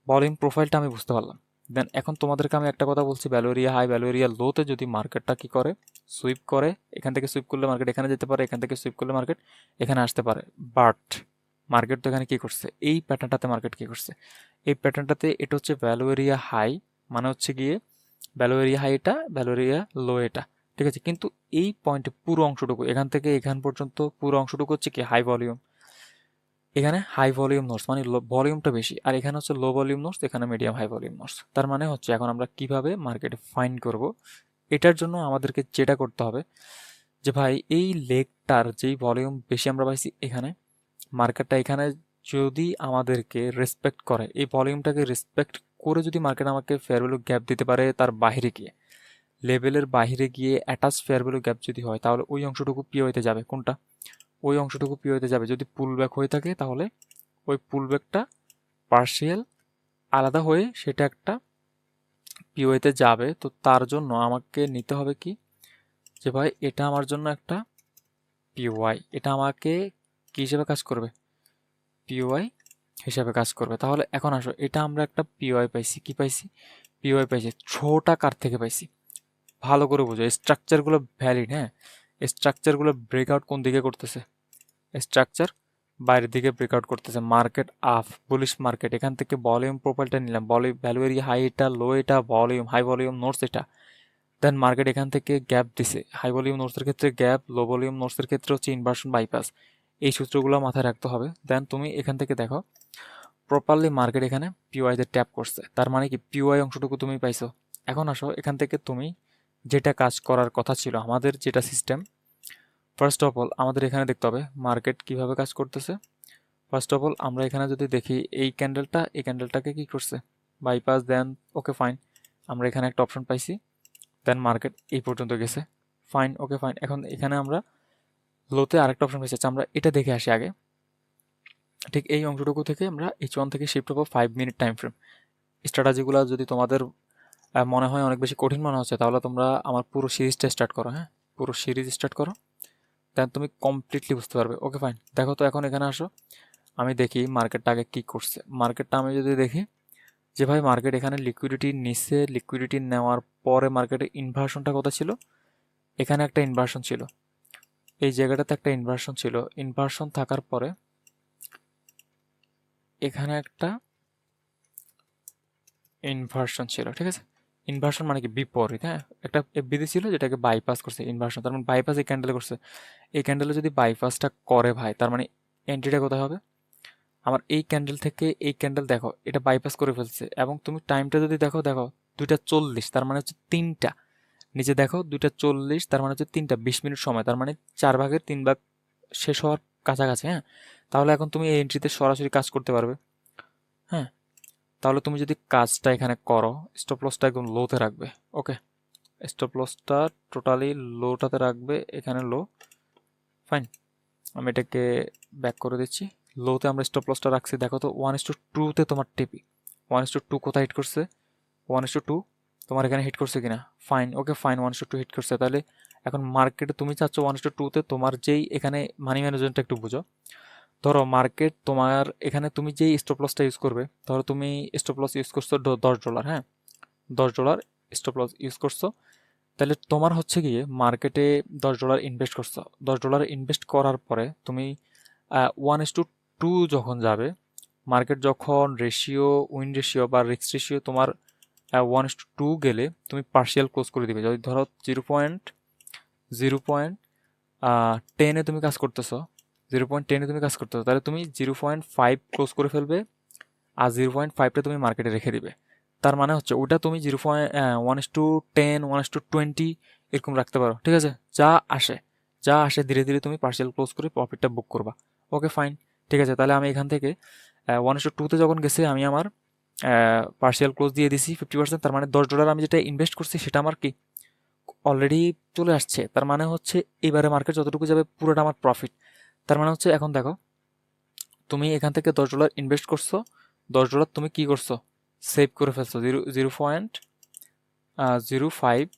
ভলিউম প্রোফাইলটা আমি বুঝতে পারলাম। দেন এখন তোমাদেরকে আমি একটা কথা বলছি, ভ্যালোরিয়া হাই ভ্যালোরিয়া লোতে যদি মার্কেটটা কি করে, সুইপ করে, এখান থেকে সুইপ করলে মার্কেট এখানে যেতে পারে, এখান থেকে সুইপ করলে মার্কেট এখানে আসতে পারে, বাট মার্কেট তো এখানে কি করছে, এই প্যাটার্নটাতে মার্কেট কি করছে, এই প্যাটার্নটাতে এটা হচ্ছে ভ্যালু এরিয়া হাই, মানে হচ্ছে গিয়ে ভ্যালু এরিয়া হাই এটা, ভ্যালু এরিয়া লো এটা, ঠিক আছে, কিন্তু এই পয়েন্টে পুরো অংশটুকু এখান থেকে এখান পর্যন্ত পুরো অংশটুকু হচ্ছে কি হাই ভলিউম। এখানে হাই ভলিউম নোটস মানে ভলিউমটা বেশি, আর এখানে হচ্ছে লো ভলিউম নোটস, এখানে মিডিয়াম হাই ভলিউম নোটস। তার মানে হচ্ছে এখন আমরা কিভাবে মার্কেটে ফাইন্ড করব, এটার জন্য আমাদেরকে যেটা করতে হবে যে ভাই এই লেগটার যেই ভলিউম বেশি আমরা পাইছি এখানে, মার্কেটটা এখানে যদি আমাদেরকে রেসপেক্ট করে, এই ভলিউমটাকে রেসপেক্ট করে যদি মার্কেট আমাকে ফেয়ার ভ্যালু গ্যাপ দিতে পারে তার বাইরে গিয়ে, লেভেলের বাইরে গিয়ে অ্যাটাচ ফেয়ার ভ্যালু গ্যাপ যদি হয়, তাহলে ওই অংশটুকু পিওতে যাবে। কোনটা? ওই অংশটুকু পিওতে যাবে। যদি পুল ব্যাক হয়ে থাকে তাহলে ওই পুল ব্যাকটা পার্শিয়াল আলাদা হয়ে সেটা একটা পিওতে যাবে। তো তার জন্য আমাকে নিতে হবে কি যে ভাই এটা আমার জন্য একটা পিওয়াই, এটা আমাকে কি হিসেবে কাজ করবে? পিওয়াই হিসাবে কাজ করবে। তাহলে এখন আসো, এটা আমরা একটা পিওয়াই পাইছি, কি পাইছি? পিওয়াই পাইছি। ছোটা কার থেকে পাইছি? ভালো করে বুঝো, স্ট্রাকচারগুলো ভ্যালিড, হ্যাঁ। স্ট্রাকচারগুলো ব্রেকআউট কোন দিকে করতেছে? স্ট্রাকচার বাইরের দিকে ব্রেকআউট করতেছে। Market up, bullish market. এখান থেকে ভলিউম প্রোফাইলটা নিলাম, ভ্যালু এরিয়া হাই এটা, লো এটা, ভলিউম হাই ভলিউম নোটস এটা। দেন মার্কেট এখান থেকে গ্যাপ দিছে, হাই ভলিউম নোটসের ক্ষেত্রে গ্যাপ, লো ভলিউম নোটসের ক্ষেত্রে হচ্ছে ইনভার্সন বাইপাস। এই সূত্রগুলো মাথায় রাখতে হবে। দেন তুমি এখান থেকে দেখো প্রপারলি মার্কেট এখানে পিওয়াই তে ট্যাপ করছে, তার মানে কি পিওয়াই অংশটুকু তুমি পাইছো। এখন আসো, এখান থেকে তুমি যেটা কাজ করার কথা ছিল আমাদের, যেটা সিস্টেম, ফার্স্ট অফ অল আমাদের এখানে দেখতে হবে মার্কেট কিভাবে কাজ করতেছে। ফার্স্ট অফ অল আমরা এখানে যদি দেখি এই ক্যান্ডেলটা, এই ক্যান্ডেলটাকে কি করছে? বাইপাস। দেন ওকে ফাইন, আমরা এখানে একটা অপশন পাইছি। দেন মার্কেট এই পর্যন্ত গেছে, ফাইন, ওকে ফাইন। এখন এখানে আমরা লোতে আরেকটা অপশন পাইছি। আচ্ছা, আমরা এটা দেখে আসি আগে। ঠিক এই অংশটুকু থেকে আমরা H1 থেকে শিফট হবো 5 মিনিট টাইম ফ্রেম। স্ট্র্যাটাজিগুলো যদি তোমাদের মনে হয় অনেক বেশি কঠিন মনে হচ্ছে, তাহলে তোমরা আমার পুরো সিরিজটা স্টার্ট করো, হ্যাঁ, পুরো সিরিজ স্টার্ট করো। দেন তুমি কমপ্লিটলি বুঝতে পারবে। ওকে ফাইন, দেখো তো এখন এখানে আসো, আমি দেখি মার্কেটটা আগে কি করছে। মার্কেটটা আমি যদি দেখি যে ভাই মার্কেট এখানে লিকুইডিটি নিচ্ছে, লিকুইডিটি নেওয়ার পরে মার্কেটের ইনভার্সনটা কত ছিল? এখানে একটা ইনভার্সন ছিল, এই জায়গাটাতে একটা ইনভার্সন ছিল। ইনভার্সন থাকার পরে এখানে একটা ইনভার্সন ছিল, ঠিক আছে। ইনভার্সন মানে কি? বিপরীত, হ্যাঁ। একটা এফবিডি ছিল যেটাকে বাইপাস করছে ইনভার্সন, তার মানে বাইপাস এই ক্যান্ডেলে করছে। এই ক্যান্ডেলে যদি বাইপাসটা করে ভাই, তার মানে এন্ট্রিটা কোথায় হবে? আমার এই ক্যান্ডেল থেকে এই ক্যান্ডেল দেখো, এটা বাইপাস করে ফেলছে। এবং তুমি টাইমটা যদি দেখো, দেখো 2:40, তার মানে হচ্ছে তিনটা। নিচে দেখো 2:40, তার মানে হচ্ছে 3:20 সময়, তার মানে 4/3 শেষ হওয়ার কাছাকাছি, হ্যাঁ। তাহলে এখন তুমি এই এন্ট্রিতে সরাসরি কাজ করতে পারবে, হ্যাঁ। তাহলে তুমি যদি কাজটা এখানে করো, স্টপ লসটা একদম লোতে রাখবে। ওকে, স্টপ লসটা টোটালি লোটাতে রাখবে, এখানে লো, ফাইন। আমি এটাকে ব্যাক করে দিচ্ছি। লোতে আমরা স্টপ লসটা রাখছি। দেখো তো 1:2 তোমার টিপি, 1:2 কোথায় হিট করছে? 1:2 তোমার এখানে হিট করছে কিনা? ফাইন, ওকে ফাইন, 1:2 হিট করছে। তাহলে এখন মার্কেটে তুমি চাচ্ছ 1:2 তোমার যেই এখানে মানি ম্যানেজমেন্টটা একটু বুঝো। ধরো মার্কেট তোমার এখানে তুমি যেই স্টপ লসটা ইউজ করবে, ধরো তুমি স্টপ লস ইউজ করছো $10, হ্যাঁ, $10 স্টপ লস ইউজ করছো। তাহলে তোমার হচ্ছে গিয়ে মার্কেটে $10 ইনভেস্ট করছো। $10 ইনভেস্ট করার পরে তুমি 1:2 যখন যাবে, মার্কেট যখন রেশিও, উইন রেশিও বা রিস্ক রেশিও তোমার 1:2 গেলে তুমি পার্শিয়াল ক্লোজ করে দিবে। যদি ধরো 0.10-এ তুমি কাজ করতেছো, 0.10-এ তুমি কাজ করতেছো, তাহলে তুমি 0.5 ক্লোজ করে ফেলবে, আর 0.5টা তুমি মার্কেটে রেখে দিবে। তার মানে হচ্ছে ওটা তুমি 1:10, 1:20 এরকম রাখতে পারো, ঠিক আছে। যা আসে, যা আসে ধীরে ধীরে তুমি পার্সিয়াল ক্লোজ করে প্রফিটটা বুক করবা। ওকে ফাইন, ঠিক আছে। তাহলে আমি এখান থেকে 1:2-তে যখন গেছে আমি আমার পার্সিয়াল ক্লোজ দিয়ে দিছি 50%। তার মানে $10 আমি যেটা ইনভেস্ট করছি সেটা আমার কি অলরেডি চলে আসছে। তার মানে হচ্ছে এবারে মার্কেট যতটুকু যাবে পুরোটা আমার প্রফিট। তার মানে হচ্ছে এখন দেখো, তুমি এখান থেকে $10 ইনভেস্ট করছো, $10 তুমি কি করছো? সেভ করে ফেলছো। 0.05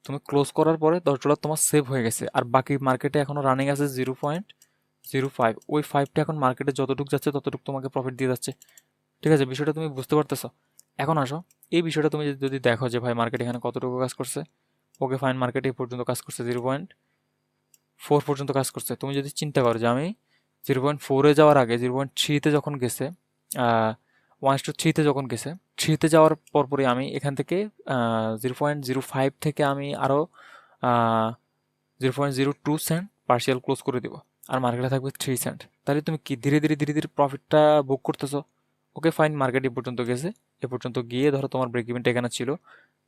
তুমি ক্লোজ করার পরে $10 তোমার সেভ হয়ে গেছে, আর বাকি মার্কেটে এখনো রানিং আছে 0.05। ওই 5টা এখন মার্কেটে যতটুকু যাচ্ছে ততটুকু তোমাকে প্রফিট দিয়ে যাচ্ছে, ঠিক আছে। বিষয়টা তুমি বুঝতে পারতেছো? এখন আসো, এই বিষয়টা তুমি যদি দেখো যে ভাই মার্কেট এখানে কতটুকু কাজ করছে। ওকে ফাইন, মার্কেট এই পর্যন্ত কাজ করছে, 0.4 পর্যন্ত কাজ করছে। তুমি যদি চিন্তা করো যে আমি 0.4-এ যাওয়ার আগে 0.3-তে যখন গেছে, 1:3-তে যখন গেছে, 3-তে যাওয়ার পরপরই আমি এখান থেকে 0.05 থেকে আমি আরও 0.02 সেন্ট পার্শিয়াল ক্লোজ করে দিব, আর মার্কেটে থাকবে 3 সেন্ট। তাহলে তুমি কি ধীরে ধীরে ধীরে ধীরে প্রফিটটা বুক করতেছো। ওকে ফাইন, মার্কেট এ পর্যন্ত গেছে, এ পর্যন্ত গিয়ে ধরো তোমার ব্রেক ইভেনটা এখানে ছিল,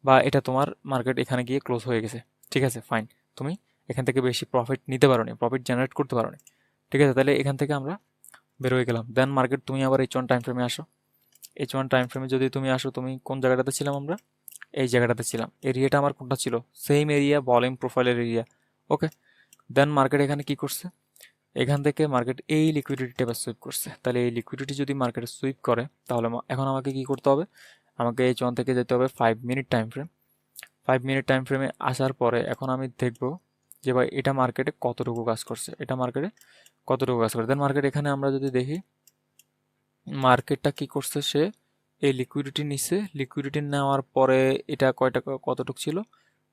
বা এটা তোমার মার্কেট এখানে গিয়ে ক্লোজ হয়ে গেছে, ঠিক আছে ফাইন। তুমি এখান থেকে বেশি প্রফিট নিতে পারো নি, প্রফিট জেনারেট করতে পারো নি, ঠিক আছে। তাহলে এখান থেকে আমরা বের হয়ে গেলাম। দেন মার্কেট তুমি আবার H1 টাইম ফ্রেমে আসো। H1 টাইম ফ্রেমে যদি তুমি আসো, তুমি কোন জায়গাটাতে ছিলাম আমরা, এই জায়গাটাতে ছিলাম। এরিয়াটা আমার কোনটা ছিল, সেম এরিয়া, ভলিউম প্রোফাইলের এরিয়া। ওকে, দেন মার্কেট এখানে কি করছে, এখান থেকে মার্কেট এই লিকুইডিটি এবার সুইপ করছে। তাহলে এই লিকুইডিটি যদি মার্কেটে সুইপ করে, তাহলে এখন আমাকে কি করতে হবে, আমাকে H1 থেকে যেতে হবে 5 minute time frame. 5 minute time ফ্রেমে আসার পরে এখন আমি দেখব যে ভাই এটা মার্কেটে কতটুকু কাজ করছে, এটা মার্কেটে কতটুকু কাজ করে। দেন মার্কেট এখানে আমরা যদি দেখি, মার্কেটটা কি করছে, সে এই লিকুইডিটি নিচ্ছে। লিকুইডিটি নেওয়ার পরে এটা কয়টা কতটুকু ছিল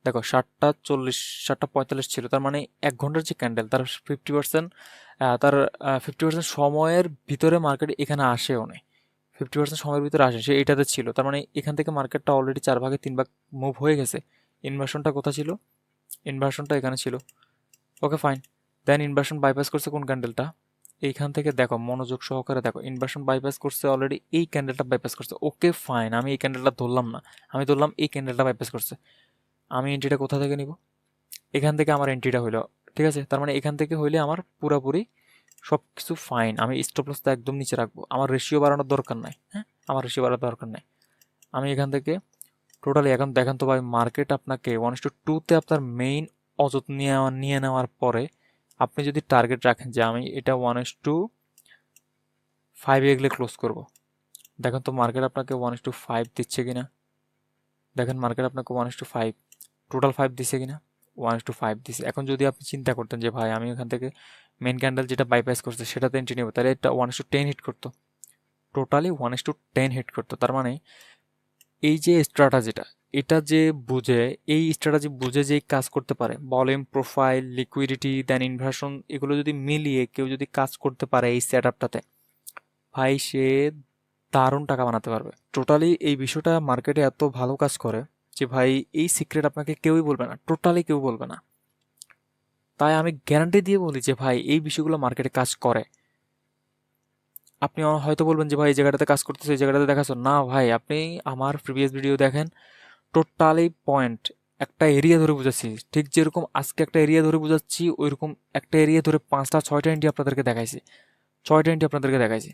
দেখো, 7:40 7:45 ছিল। তার মানে 1 ঘন্টার যে ক্যান্ডেল, তার 50%, তার 50% সময়ের ভিতরে মার্কেট এখানে আসেও নেই। 50% সময়ের ভিতরে আসে, সে এটাতে ছিল। তার মানে এখান থেকে মার্কেটটা অলরেডি 4 ভাগে 3 ভাগ মুভ হয়ে গেছে। ইনভার্সনটা কোথা ছিল, ইনভার্সনটা এখানে ছিল। ওকে ফাইন, দেন ইনভার্সন বাইপাস করছে কোন ক্যান্ডেলটা, এইখান থেকে দেখো, মনোযোগ সহকারে দেখো, ইনভার্সন বাইপাস করছে অলরেডি, এই ক্যান্ডেলটা বাইপাস করছে। ওকে ফাইন, আমি এই ক্যান্ডেলটা ধরলাম না, আমি ধরলাম এই ক্যান্ডেলটা বাইপাস করছে। আমি এন্ট্রিটা কোথা থেকে নিব, এখান থেকে আমার এন্ট্রিটা হইলো, ঠিক আছে। তার মানে এখান থেকে হইলে আমার পুরাপুরি সব কিছু ফাইন। আমি স্টপ লসটা একদম নিচে রাখবো, আমার রেশিও বাড়ানোর দরকার নাই। হ্যাঁ, আমার রেশিও বাড়ানোর দরকার নাই। আমি এখান থেকে টোটালি এখন দেখেন তো ভাই, মার্কেট আপনাকে 1:2-তে আপনার মেইন অযত নিয়ে নেওয়ার পরে আপনি যদি টার্গেট রাখেন যে আমি এটা 1:5 এগলে ক্লোজ করব, দেখেন তো মার্কেট আপনাকে 1:5 দিচ্ছে কিনা। দেখেন মার্কেট আপনাকে 1:5 টোটাল 5 দিছে কিনা, 1:5 দিছে। এখন যদি আপনি চিন্তা করতেন যে ভাই আমি এখান থেকে মেন ক্যান্ডেল যেটা বাইপাস করছে সেটাতে এন্ট্রি নেব, তাহলে এটা 1:10 হিট করতো, টোটালি 1:10 হিট করতো। তার মানে এই যে স্ট্র্যাটাজিটা, এটা যে বুঝে, এই স্ট্র্যাটাজি বুঝে যে কাজ করতে পারে, ভলিউম প্রোফাইল, লিকুইডিটি, দেন ইনভার্সন, এগুলো যদি মিলিয়ে কেউ যদি কাজ করতে পারে এই সেটআপটাতে, ভাই সে দারুণ টাকা বানাতে পারবে। টোটালি এই বিষয়টা মার্কেটে এত ভালো কাজ করে যে ভাই এই সিক্রেট আপনাকে কেউই বলবে না, টোটালি কেউ বলবে না। তাই আমি গ্যারান্টি দিয়ে বলি যে ভাই এই বিষয়গুলো মার্কেটে কাজ করে। আপনি হয়তো বলবেন যে ভাই এই জায়গাটাতে কাজ করতেছে, এই জায়গাটাতে দেখাচ্ছ না, ভাই আপনি আমার প্রিভিয়াস ভিডিও দেখেন, টোটালি পয়েন্ট একটা এরিয়া ধরে বুঝাচ্ছি। ঠিক যেরকম আজকে একটা এরিয়া ধরে বুঝাচ্ছি, ওইরকম একটা এরিয়া ধরে 5টা 6টা এন্ট্রি আপনাদেরকে দেখাইছি, 6টা এন্ট্রি আপনাদেরকে দেখাইছি,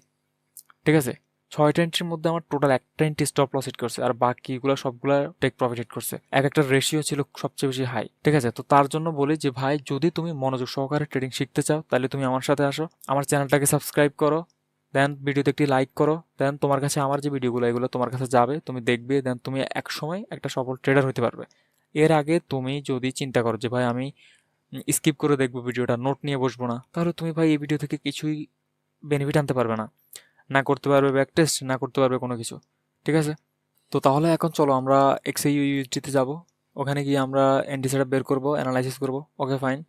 ঠিক আছে। 6টা এন্ট্রির মধ্যে আমার টোটাল একটা এন্ট্রি স্টপ লস হিট করছে, আর বাকিগুলো সবগুলো টেক প্রফিট হিট করছে। এক একটা রেশিও ছিল সবচেয়ে বেশি হাই, ঠিক আছে। তো তার জন্য বলি যে ভাই যদি তুমি মনোযোগ সহকারে ট্রেডিং শিখতে চাও, তাহলে তুমি আমার সাথে আসো, আমার চ্যানেলটাকে সাবস্ক্রাইব করো, দেন ভিডিওতে একটি লাইক করো, দেন তোমার কাছে আমার যে ভিডিওগুলো এগুলো তোমার কাছে যাবে, তুমি দেখবে, দেন তুমি এক সময় একটা সফল ট্রেডার হতে পারবে। এর আগে তুমি যদি চিন্তা করো যে ভাই আমি স্কিপ করে দেখবো ভিডিওটা, নোট নিয়ে বসবো না, তাহলে তুমি ভাই এই ভিডিও থেকে কিছুই বেনিফিট আনতে পারবে না, না করতে পারবে ব্যাক টেস্ট, না করতে পারবে কোনো কিছু, ঠিক আছে। তো তাহলে এখন চলো আমরা XAUUSD তে যাব, ওখানে গিয়ে আমরা এন্টি সেটআপ বের করবো, অ্যানালাইসিস করবো। ওকে ফাইন,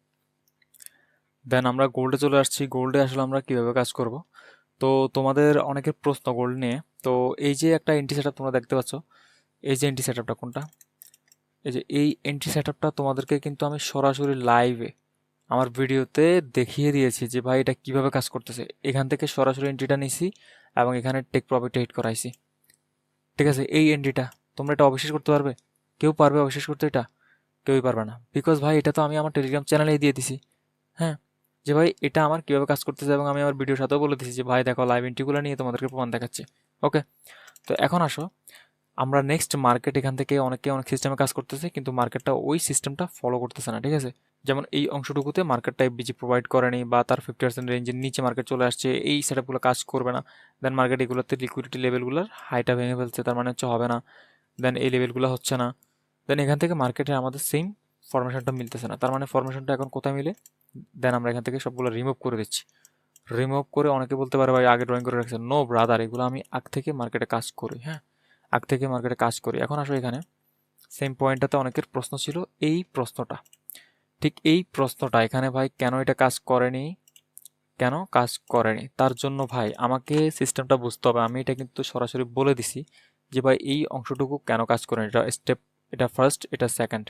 দেন আমরা গোল্ডে চলে আসছি। গোল্ডে আসলে আমরা কিভাবে কাজ করব, তো তোমাদের অনেকের প্রশ্ন গোল্ড নিয়ে। তো এই যে একটা এন্টি সেটআপ তোমরা দেখতে পাচ্ছ, এই যে এন্টি সেটআপটা কোনটা, এই যে এই এন্ট্রি সেটআপটা তোমাদেরকে কিন্তু আমি সরাসরি লাইভে আমার ভিডিওতে দেখিয়ে দিয়েছি যে ভাই এটা কিভাবে কাজ করতেছে। এখান থেকে সরাসরি এন্ট্রিটা নিছি এবং এখানে টেক প্রফিট হিট করাইছি, ঠিক আছে। এই এন্ট্রিটা তোমরা এটা অবিশ্বাস করতে পারবে, কেউ পারবে অবিশ্বাস করতে? এটা কেউই পারবে না, বিকজ ভাই এটা তো আমি আমার টেলিগ্রাম চ্যানেলেই দিয়ে দিছি। হ্যাঁ, যে ভাই এটা আমার কিভাবে কাজ করতেছে, এবং আমি আমার ভিডিওর সাথেও বলে দিছি যে ভাই দেখো লাইভ এন্ট্রিগুলো নিয়ে তোমাদেরকে প্রমাণ দেখাচ্ছি। ওকে, তো এখন আসো আমরা নেক্সট মার্কেট, এখান থেকে অনেকে অনেক সিস্টেমে কাজ করতেছে কিন্তু মার্কেটটা ওই সিস্টেমটা ফলো করতেছে না, ঠিক আছে। যেমন এই অংশটুকুতে মার্কেটটা এফবিজি প্রোভাইড করেনি, বা তার 50% রেঞ্জের নিচে মার্কেট চলে আসছে, এই সেটআপগুলো কাজ করবে না। দেন মার্কেট এগুলোতে লিকুইডিটি লেভেলগুলোর হাইটা ভেঙে ফেলছে, তার মানে হচ্ছে হবে না। দেন এই লেভেলগুলো হচ্ছে না। দেন এখান থেকে মার্কেটে আমাদের সেম ফরমেশনটা মিলতেছে না, তার মানে ফরমেশনটা এখন কোথায় মিলে। দেন আমরা এখান থেকে সবগুলো রিমুভ করে দিচ্ছি। রিমুভ করে অনেকে বলতে পারে ভাই আগে ড্রয়িং করে রাখছে, নো ব্রাদার, এগুলো আমি আগ থেকে মার্কেটে কাজ করি। হ্যাঁ, আগ থেকে মার্কেটে কাজ করি। এখন আসো এখানে সেম পয়েন্টটাতে অনেকের প্রশ্ন ছিল, এই প্রশ্নটা, ঠিক এই প্রশ্নটা এখানে ভাই কেন এটা কাজ করেনি, কেন কাজ করেনি, তার জন্য ভাই আমাকে সিস্টেমটা বুঝতে হবে। আমি এটা কিন্তু সরাসরি বলে দিছি যে ভাই এই অংশটুকু কেন কাজ করেনি। এটা স্টেপ, এটা ফার্স্ট, এটা সেকেন্ড।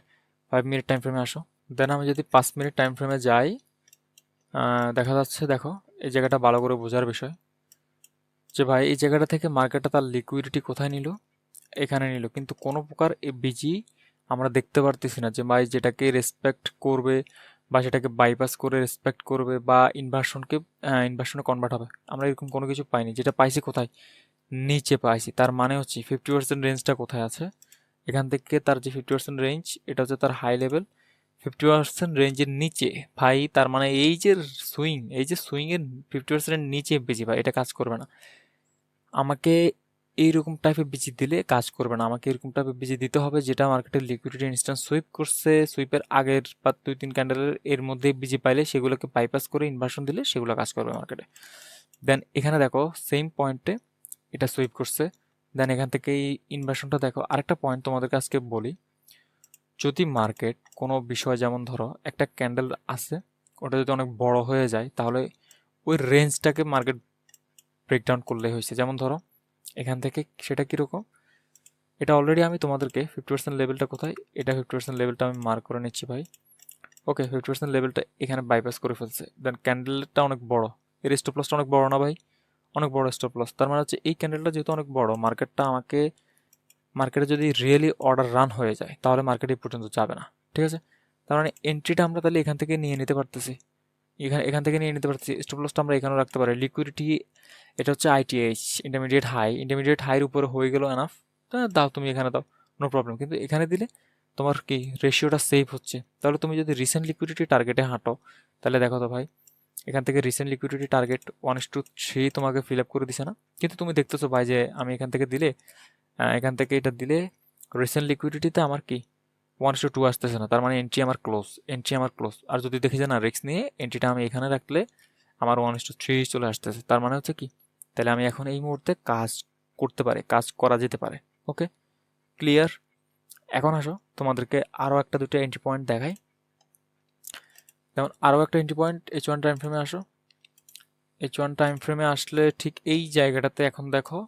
5 মিনিট টাইম ফ্রেমে আসো। দেন আমি যদি 5 মিনিট টাইম ফ্রেমে যাই, দেখা যাচ্ছে, দেখো এই জায়গাটা ভালো করে বোঝার বিষয় যে ভাই এই জায়গাটা থেকে মার্কেটটা তার লিকুইডিটি কোথায় নিল, এখানে নিল, কিন্তু কোনো প্রকার বিজি আমরা দেখতে পারতেছি না যে ভাই যেটাকে রেসপেক্ট করবে বা সেটাকে বাইপাস করে রেসপেক্ট করবে বা ইনভার্সনে কনভার্ট হবে, আমরা এরকম কোনো কিছু পাইনি। যেটা পাইছি কোথায়, নিচে পাইছি। তার মানে হচ্ছে 50% রেঞ্জটা কোথায় আছে, এখান থেকে তার যে 50% রেঞ্জ, এটা হচ্ছে তার হাই লেভেল। 50% রেঞ্জের নিচে ভাই, তার মানে এই যে সুইংয়ের 50% নিচে বেশি ভাই, এটা কাজ করবে না। আমাকে এইরকম টাইপের বিজি দিলে কাজ করবে না, আমাকে এরকম টাইপের বিজি দিতে হবে যেটা মার্কেটের লিকুইডিটি ইনস্ট্যান্ট সুইপ করছে, সুইপের আগের বা 2-3 ক্যান্ডেলের এর মধ্যে বিজি পাইলে সেগুলোকে বাইপাস করে ইনভার্সন দিলে সেগুলো কাজ করবে মার্কেটে। দেন এখানে দেখো সেম পয়েন্টে এটা সুইপ করছে, দেন এখান থেকে এই ইনভার্সনটা দেখো। আরেকটা পয়েন্ট তোমাদেরকে আজকে বলি, যদি মার্কেট কোনো বিষয়, যেমন ধরো একটা ক্যান্ডেল আছে, ওটা যদি অনেক বড় হয়ে যায় তাহলে ওই রেঞ্জটাকে মার্কেট ব্রেকডাউন করলেই হয়েছে। যেমন ধরো এখান থেকে সেটা কীরকম, এটা অলরেডি আমি তোমাদেরকে 50% লেভেলটা কোথায়, এটা 50% লেভেলটা আমি মার্ক করে নিচ্ছি ভাই। ওকে, 50% লেভেলটা এখানে বাইপাস করে ফেলছে। দেন ক্যান্ডেলটা অনেক বড়, এর স্টপ লসটা অনেক বড় না ভাই, অনেক বড় স্টপ লস। তার মানে হচ্ছে এই ক্যান্ডেলটা যেহেতু অনেক বড়, মার্কেটে যদি রিয়েলি অর্ডার রান হয়ে যায় তাহলে মার্কেট এই পর্যন্ত যাবে না। ঠিক আছে, তার মানে এন্ট্রিটা আমরা তাহলে এখান থেকে নিয়ে নিতে পারতেছি, এখান থেকে নিয়ে নিতে পারতেছি। স্টপ লসটা আমরা এখানেও রাখতে পারি। লিকুইডিটি এটা হচ্ছে আইটিএইচ, ইন্টারমিডিয়েট হাইয়ের উপরে হয়ে গেল এনাফ, দাও তুমি এখানে দাও, নো প্রবলেম। কিন্তু এখানে দিলে তোমার কি রেশিওটা সেভ হচ্ছে। তাহলে তুমি যদি রিসেন্ট লিকুইডিটি টার্গেটে হাঁটো, তাহলে দেখো তো ভাই, এখান থেকে রিসেন্ট লিকুইডিটি টার্গেট 1:3 তোমাকে ফিল আপ করে দিছে না? কিন্তু তুমি দেখতেছো ভাই যে আমি এখান থেকে এটা দিলে রিসেন্ট লিকুইডিটিতে আমার কি 1:2 আসতেছে না। তার মানে এন্ট্রি আমার ক্লোজ। আর যদি দেখি যে না, রিস্ক নিয়ে এন্ট্রিটা আমি এখানে রাখলে আমার 1:3 চলে আসতেছে, তার মানে হচ্ছে কি, তাহলে আমি এখন এই মুহূর্তে কাজ করতে পারি, কাজ করা যেতে পারে। ওকে, ক্লিয়ার? এখন আসো তোমাদেরকে আরও একটা দুটো এন্ট্রি পয়েন্ট দেখাই। যেমন আরও একটা এন্ট্রি পয়েন্ট, H1 টাইম ফ্রেমে আসো। H1 টাইম ফ্রেমে আসলে ঠিক এই জায়গাটাতে এখন দেখো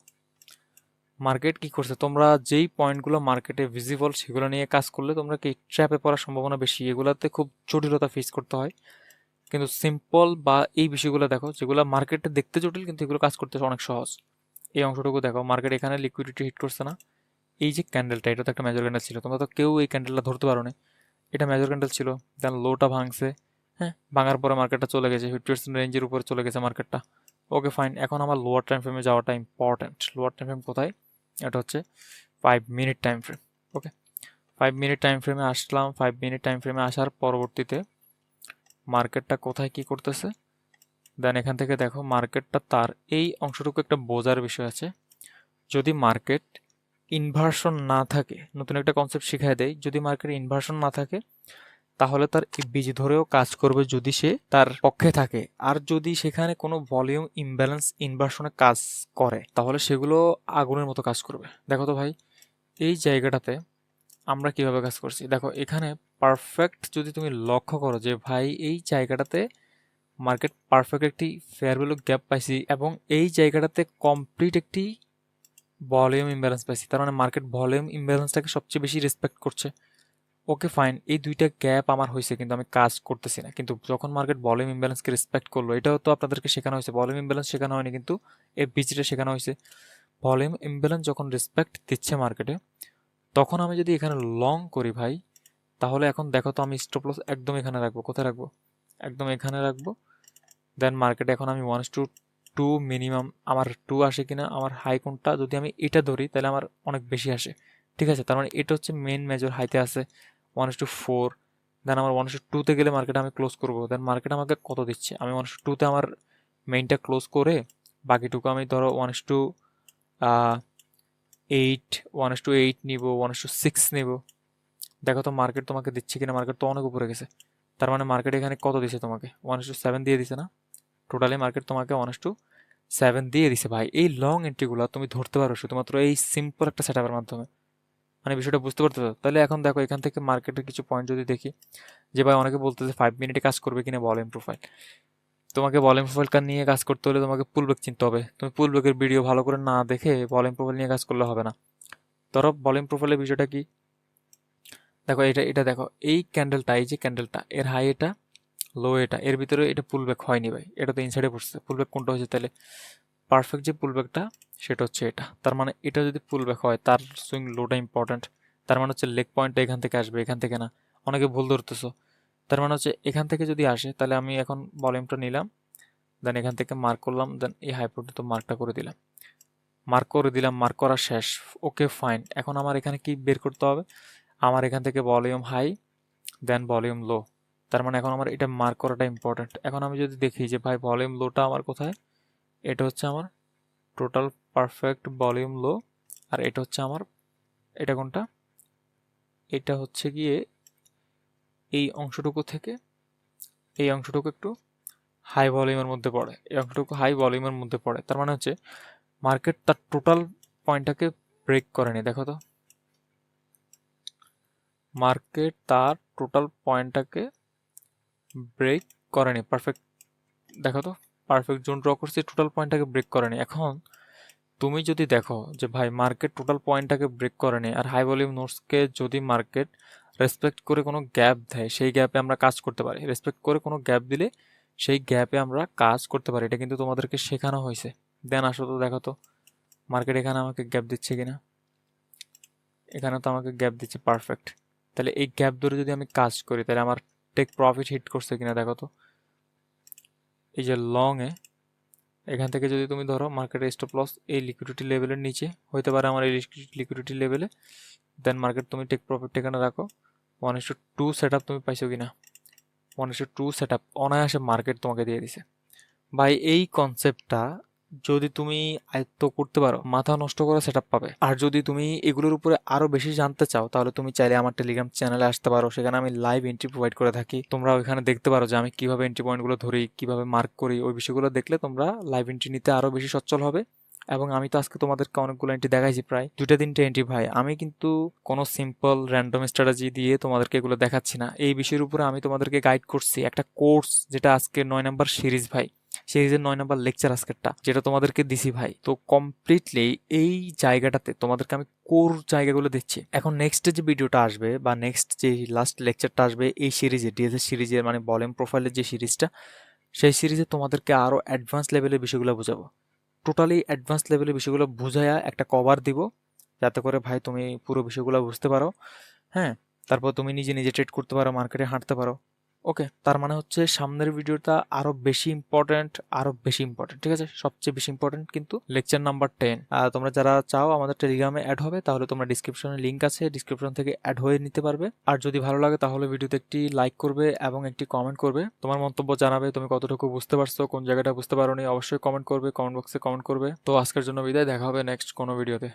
মার্কেট কি করছে। তোমরা যেই পয়েন্টগুলো মার্কেটে ভিজিবল সেগুলো নিয়ে কাজ করলে তোমরা কি ট্র্যাপে পড়ার সম্ভাবনা বেশি, এগুলাতে খুব জটিলতা ফেস করতে হয়। কিন্তু সিম্পল বা এই বিষয়গুলো দেখো যেগুলো মার্কেটে দেখতে জটিল কিন্তু এগুলো কাজ করতে অনেক সহজ। এই অংশটুকু দেখো, মার্কেট এখানে লিকুইডিটি হিট করছে না? এই যে ক্যান্ডেলটা, এটা তো একটা মেজর ক্যান্ডেল ছিল, তোমরা তো কেউ এই ক্যান্ডেলটা ধরতে পারো না, এটা মেজর ক্যান্ডেল ছিল। দেন লোটা ভাঙছে, হ্যাঁ, ভাঙার পরে মার্কেটটা চলে গেছে 50% রেঞ্জের উপরে চলে গেছে মার্কেটটা। ওকে ফাইন, এখন আমার লোয়ার টাইম ফ্রেমে যাওয়াটা ইম্পর্ট্যান্ট। লোয়ার টাইম ফ্রেম কোথায়, এটা হচ্ছে 5 মিনিট টাইম ফ্রেম। ওকে, 5 মিনিট টাইম ফ্রেমে আসলাম। 5 মিনিট টাইম ফ্রেমে আসার পরবর্তীতে মার্কেটটা কোথায় কি করতেছে, দেন এখান থেকে দেখো মার্কেটটা তার এই অংশটুকু একটা বোঝার বিষয় আছে। যদি মার্কেট ইনভার্সন না থাকে, নতুন একটা কনসেপ্ট শিখাই দেয়, যদি মার্কেট ইনভার্সন না থাকে তাহলে তার বীজ ধরেও কাজ করবে যদি সে তার পক্ষে থাকে। আর যদি সেখানে কোনো ভলিউম ইমব্যালেন্স ইনভার্সনে কাজ করে তাহলে সেগুলো আগুনের মতো কাজ করবে। দেখো তো ভাই, এই জায়গাটাতে আমরা কিভাবে কাজ করছি দেখো। এখানে পারফেক্ট যদি তুমি লক্ষ্য করো যে ভাই এই জায়গাটাতে মার্কেট পারফেক্ট একটি ফেয়ার ভ্যালু গ্যাপ পাইছি এবং এই জায়গাটাতে কমপ্লিট একটি ভলিউম ইমব্যালেন্স পাইছি। তার মানে মার্কেট ভলিউম ইমব্যালেন্সটাকে সবচেয়ে বেশি রেসপেক্ট করছে। ওকে ফাইন, এই দুইটা গ্যাপ আমার হয়েছে কিন্তু আমি কাজ করতেছি না। কিন্তু যখন মার্কেট ভলিউম ইমব্যালেন্সকে রেসপেক্ট করলো, এটাও তো আপনাদেরকে শেখানো হয়েছে, ভলিউম ইমব্যালেন্স শেখানো হয়নি কিন্তু এই বিচিটা শেখানো হয়েছে। ভলিউম ইমব্যালেন্স যখন রেসপেক্ট দিচ্ছে মার্কেটে, তখন আমি যদি এখানে লং করি ভাই, তাহলে এখন দেখো তো আমি স্টপ লস একদম এখানে রাখবো। কোথায় রাখবো, একদম এখানে রাখবো। দেন মার্কেটে এখন আমি 1:2 মিনিমাম, আমার 2 আসে কিনা, আমার হাই কোনটা, যদি আমি এটা ধরি তাহলে আমার অনেক বেশি আসে। ঠিক আছে, তার মানে এটা হচ্ছে মেন মেজর হাইতে আছে 1:4। দেন আমার 1:2-তে গেলে মার্কেট আমি ক্লোজ করবো। দেন মার্কেট আমাকে কত দিচ্ছে, আমি 1:2-তে আমার মেইনটা ক্লোজ করে বাকিটুকু আমি ধরো 1:8 নিব, 1:6 নিব। দেখো তো মার্কেট তোমাকে দিচ্ছে কিনা, মার্কেট তো অনেক উপরে গেছে। তার মানে মার্কেট এখানে কত দিছে তোমাকে, 1:7 দিয়ে দিছে না? টোটালি মার্কেট তোমাকে 1:7 দিয়ে দিছে ভাই। এই লং এন্ট্রিগুলো তুমি ধরতে পারো শুধুমাত্র এই সিম্পল একটা সেটআপের মাধ্যমে। মানে বিষয়টা বুঝতে পারতেছো? তাহলে এখন দেখো এখান থেকে মার্কেটের কিছু পয়েন্ট যদি দেখি, যে ভাই অনেকে বলতেছে 5 মিনিটে কাজ করবে কিনা ভলিউম প্রোফাইল। তোমাকে ভলিউম প্রোফাইল নিয়ে কাজ করতে হলে তোমাকে পুলব্যাক চিনতে হবে। তুমি পুলব্যাকের ভিডিও ভালো করে না দেখে ভলিউম প্রোফাইল নিয়ে কাজ করলে হবে না। ধরো ভলিউম প্রোফাইলের বিষয়টা কি, দেখো এটা দেখো, এই ক্যান্ডেলটা, এই যে ক্যান্ডেলটা, এর হাই এটা, লো এটা, এর ভিতরে এটা পুল ব্যাক হয়নি ভাই, এটা তো ইনসাইডে পড়ছে। পুল ব্যাক কোনটা হয়েছে তাহলে? পারফেক্ট যে পুল ব্যাকটা সেটা হচ্ছে এটা। তার মানে এটা যদি পুল ব্যাক হয়, তার সুইং লোটা ইম্পর্ট্যান্ট। তার মানে হচ্ছে লেগ পয়েন্টটা এখান থেকে আসবে, এখান থেকে না। অনেকে ভুল ধরতেছো। তার মানে হচ্ছে এখান থেকে যদি আসে, তাহলে আমি এখন ভলিউমটা নিলাম, দেন এখান থেকে মার্ক করলাম, দেন এই হাই পর্যন্ত মার্কটা করে দিলাম। মার্ক করে দিলাম, মার্ক করা শেষ। Okay fine. এখন আমার এখানে কি বের করতে হবে? আমার এখান থেকে ভলিউম হাই, দেন ভলিউম লো। তার মানে এখন আমার এটা মার্ক করাটা ইম্পর্ট্যান্ট। এখন আমি যদি দেখি যে ভাই ভলিউম লোটা আমার কোথায়, এটা হচ্ছে আমার টোটাল পারফেক্ট ভলিউম লো, আর এটা হচ্ছে আমার, এটা কোনটা? এটা হচ্ছে গিয়ে এই অংশটুকু থেকে এই অংশটুকু একটু হাই ভলিউমের মধ্যে পড়ে, এই অংশটুকু হাই ভলিউমের মধ্যে পড়ে। তার মানে হচ্ছে মার্কেট তার টোটাল পয়েন্টটাকে ব্রেক করেনি। দেখো তো, মার্কেট তার টোটাল পয়েন্টটাকে ব্রেক করেনি। পারফেক্ট, দেখো তো, পারফেক্ট জোন ড্র করছে, টোটাল পয়েন্টটাকে ব্রেক করেনি। এখন তুমি যদি দেখো যে ভাই মার্কেট টোটাল পয়েন্টটাকে ব্রেক করেনি, আর হাই ভলিউম নোটসকে যদি মার্কেট রেসপেক্ট করে কোনো গ্যাপ দেয়, সেই গ্যাপে আমরা কাজ করতে পারি। রেসপেক্ট করে কোনো গ্যাপ দিলে সেই গ্যাপে আমরা কাজ করতে পারি। এটা কিন্তু তোমাদেরকে শেখানো হয়েছে। দেন আসো তো, দেখো তো মার্কেট এখানে আমাকে গ্যাপ দিচ্ছে কিনা। এখানে তো আমাকে গ্যাপ দিচ্ছে, পারফেক্ট। তাহলে এই গ্যাপ ধরে যদি আমি কাজ করি, তাহলে আমার টেক প্রফিট হিট করছে কিনা দেখো তো। এই যে লং এ, এখান থেকে যদি তুমি ধরো মার্কেটের স্টপ লস এই লিকুইডিটি লেভেলের নিচে হইতে পারে আমার এই লিকুইডিটি লেভেলে, দেন মার্কেট তুমি টেক প্রফিট এখানে রাখো। 1:2 সেট আপ তুমি পাইছো কিনা? 1:2 সেট আপ অনায়াসে মার্কেট তোমাকে দিয়ে দিছে। ভাই এই কনসেপ্টটা যদি তুমি আয়ত্ত করতে পারো, মাথা নষ্ট করা সেটআপ পাবে। আর যদি তুমি এগুলোর উপরে আরো বেশি জানতে চাও, তাহলে তুমি চাইলে আমার টেলিগ্রাম চ্যানেলে আসতে পারো। সেখানে আমি লাইভ এন্ট্রি প্রোভাইড করে থাকি। তোমরা ওইখানে দেখতে পারো যে আমি কিভাবে এন্ট্রি পয়েন্টগুলো ধরি, কিভাবে মার্ক করি। ওই বিষয়গুলো দেখলে তোমরা লাইভ এন্ট্রি নিতে আরো বেশি সচ্ছল হবে। এবং আমি তো আজকে তোমাদেরকে অনেকগুলো এন্ট্রি দেখাইছি, প্রায় 2-3টে এন্ট্রি ভাই। আমি কিন্তু কোনো সিম্পল র্যান্ডম স্ট্র্যাটেজি দিয়ে তোমাদেরকে এগুলো দেখাচ্ছি না। এই বিষয়ের উপরে আমি তোমাদেরকে গাইড করছি একটা কোর্স, যেটা আজকে 9 নাম্বার সিরিজ ভাই। সিরিজের 9 নাম্বার লেকচার আজকেরটা, যেটা তোমাদেরকে দিছি ভাই। তো কমপ্লিটলি এই জায়গাটাতে তোমাদেরকে আমি কোর জায়গাগুলো দিচ্ছি। এখন নেক্সট যে ভিডিওটা আসবে, বা নেক্সট যে লাস্ট লেকচারটা আসবে এই সিরিজে, ডিএসএস সিরিজের মানে ভলিউম প্রোফাইলের যে সিরিজটা, সেই সিরিজে তোমাদেরকে আরো অ্যাডভান্স লেভেলের বিষয়গুলো বোঝাবো। টোটালি অ্যাডভান্স লেভেলের বিষয়গুলো বুঝাইয়া একটা কভার দিব, যাতে করে ভাই তুমি পুরো বিষয়গুলো বুঝতে পারো। হ্যাঁ, তারপর তুমি নিজে নিজে ট্রেড করতে পারো, মার্কেটে হাঁটতে পারো। ওকে, তার মানে হচ্ছে সামনের ভিডিওটা আরো বেশি ইম্পর্ট্যান্ট, আরো বেশি ইম্পর্ট্যান্ট। ঠিক আছে, সবচেয়ে বেশি ইম্পর্ট্যান্ট কিন্তু লেকচার নাম্বার 10। তোমরা যারা চাও আমাদের টেলিগ্রামে অ্যাড হবে, তাহলে তোমরা ডিসক্রিপশনে লিঙ্ক আছে, ডিসক্রিপশন থেকে অ্যাড হয়ে নিতে পারবে। আর যদি ভালো লাগে তাহলে ভিডিওতে একটি লাইক করবে এবং একটি কমেন্ট করবে। তোমার মন্তব্য জানাবে, তুমি কতটুকু বুঝতে পারছো, কোন জায়গাটা বুঝতে পারোনি, অবশ্যই কমেন্ট করবে, কমেন্ট বক্সে কমেন্ট করবে। তো আজকের জন্য বিদায়, দেখা হবে নেক্সট কোনো ভিডিওতে।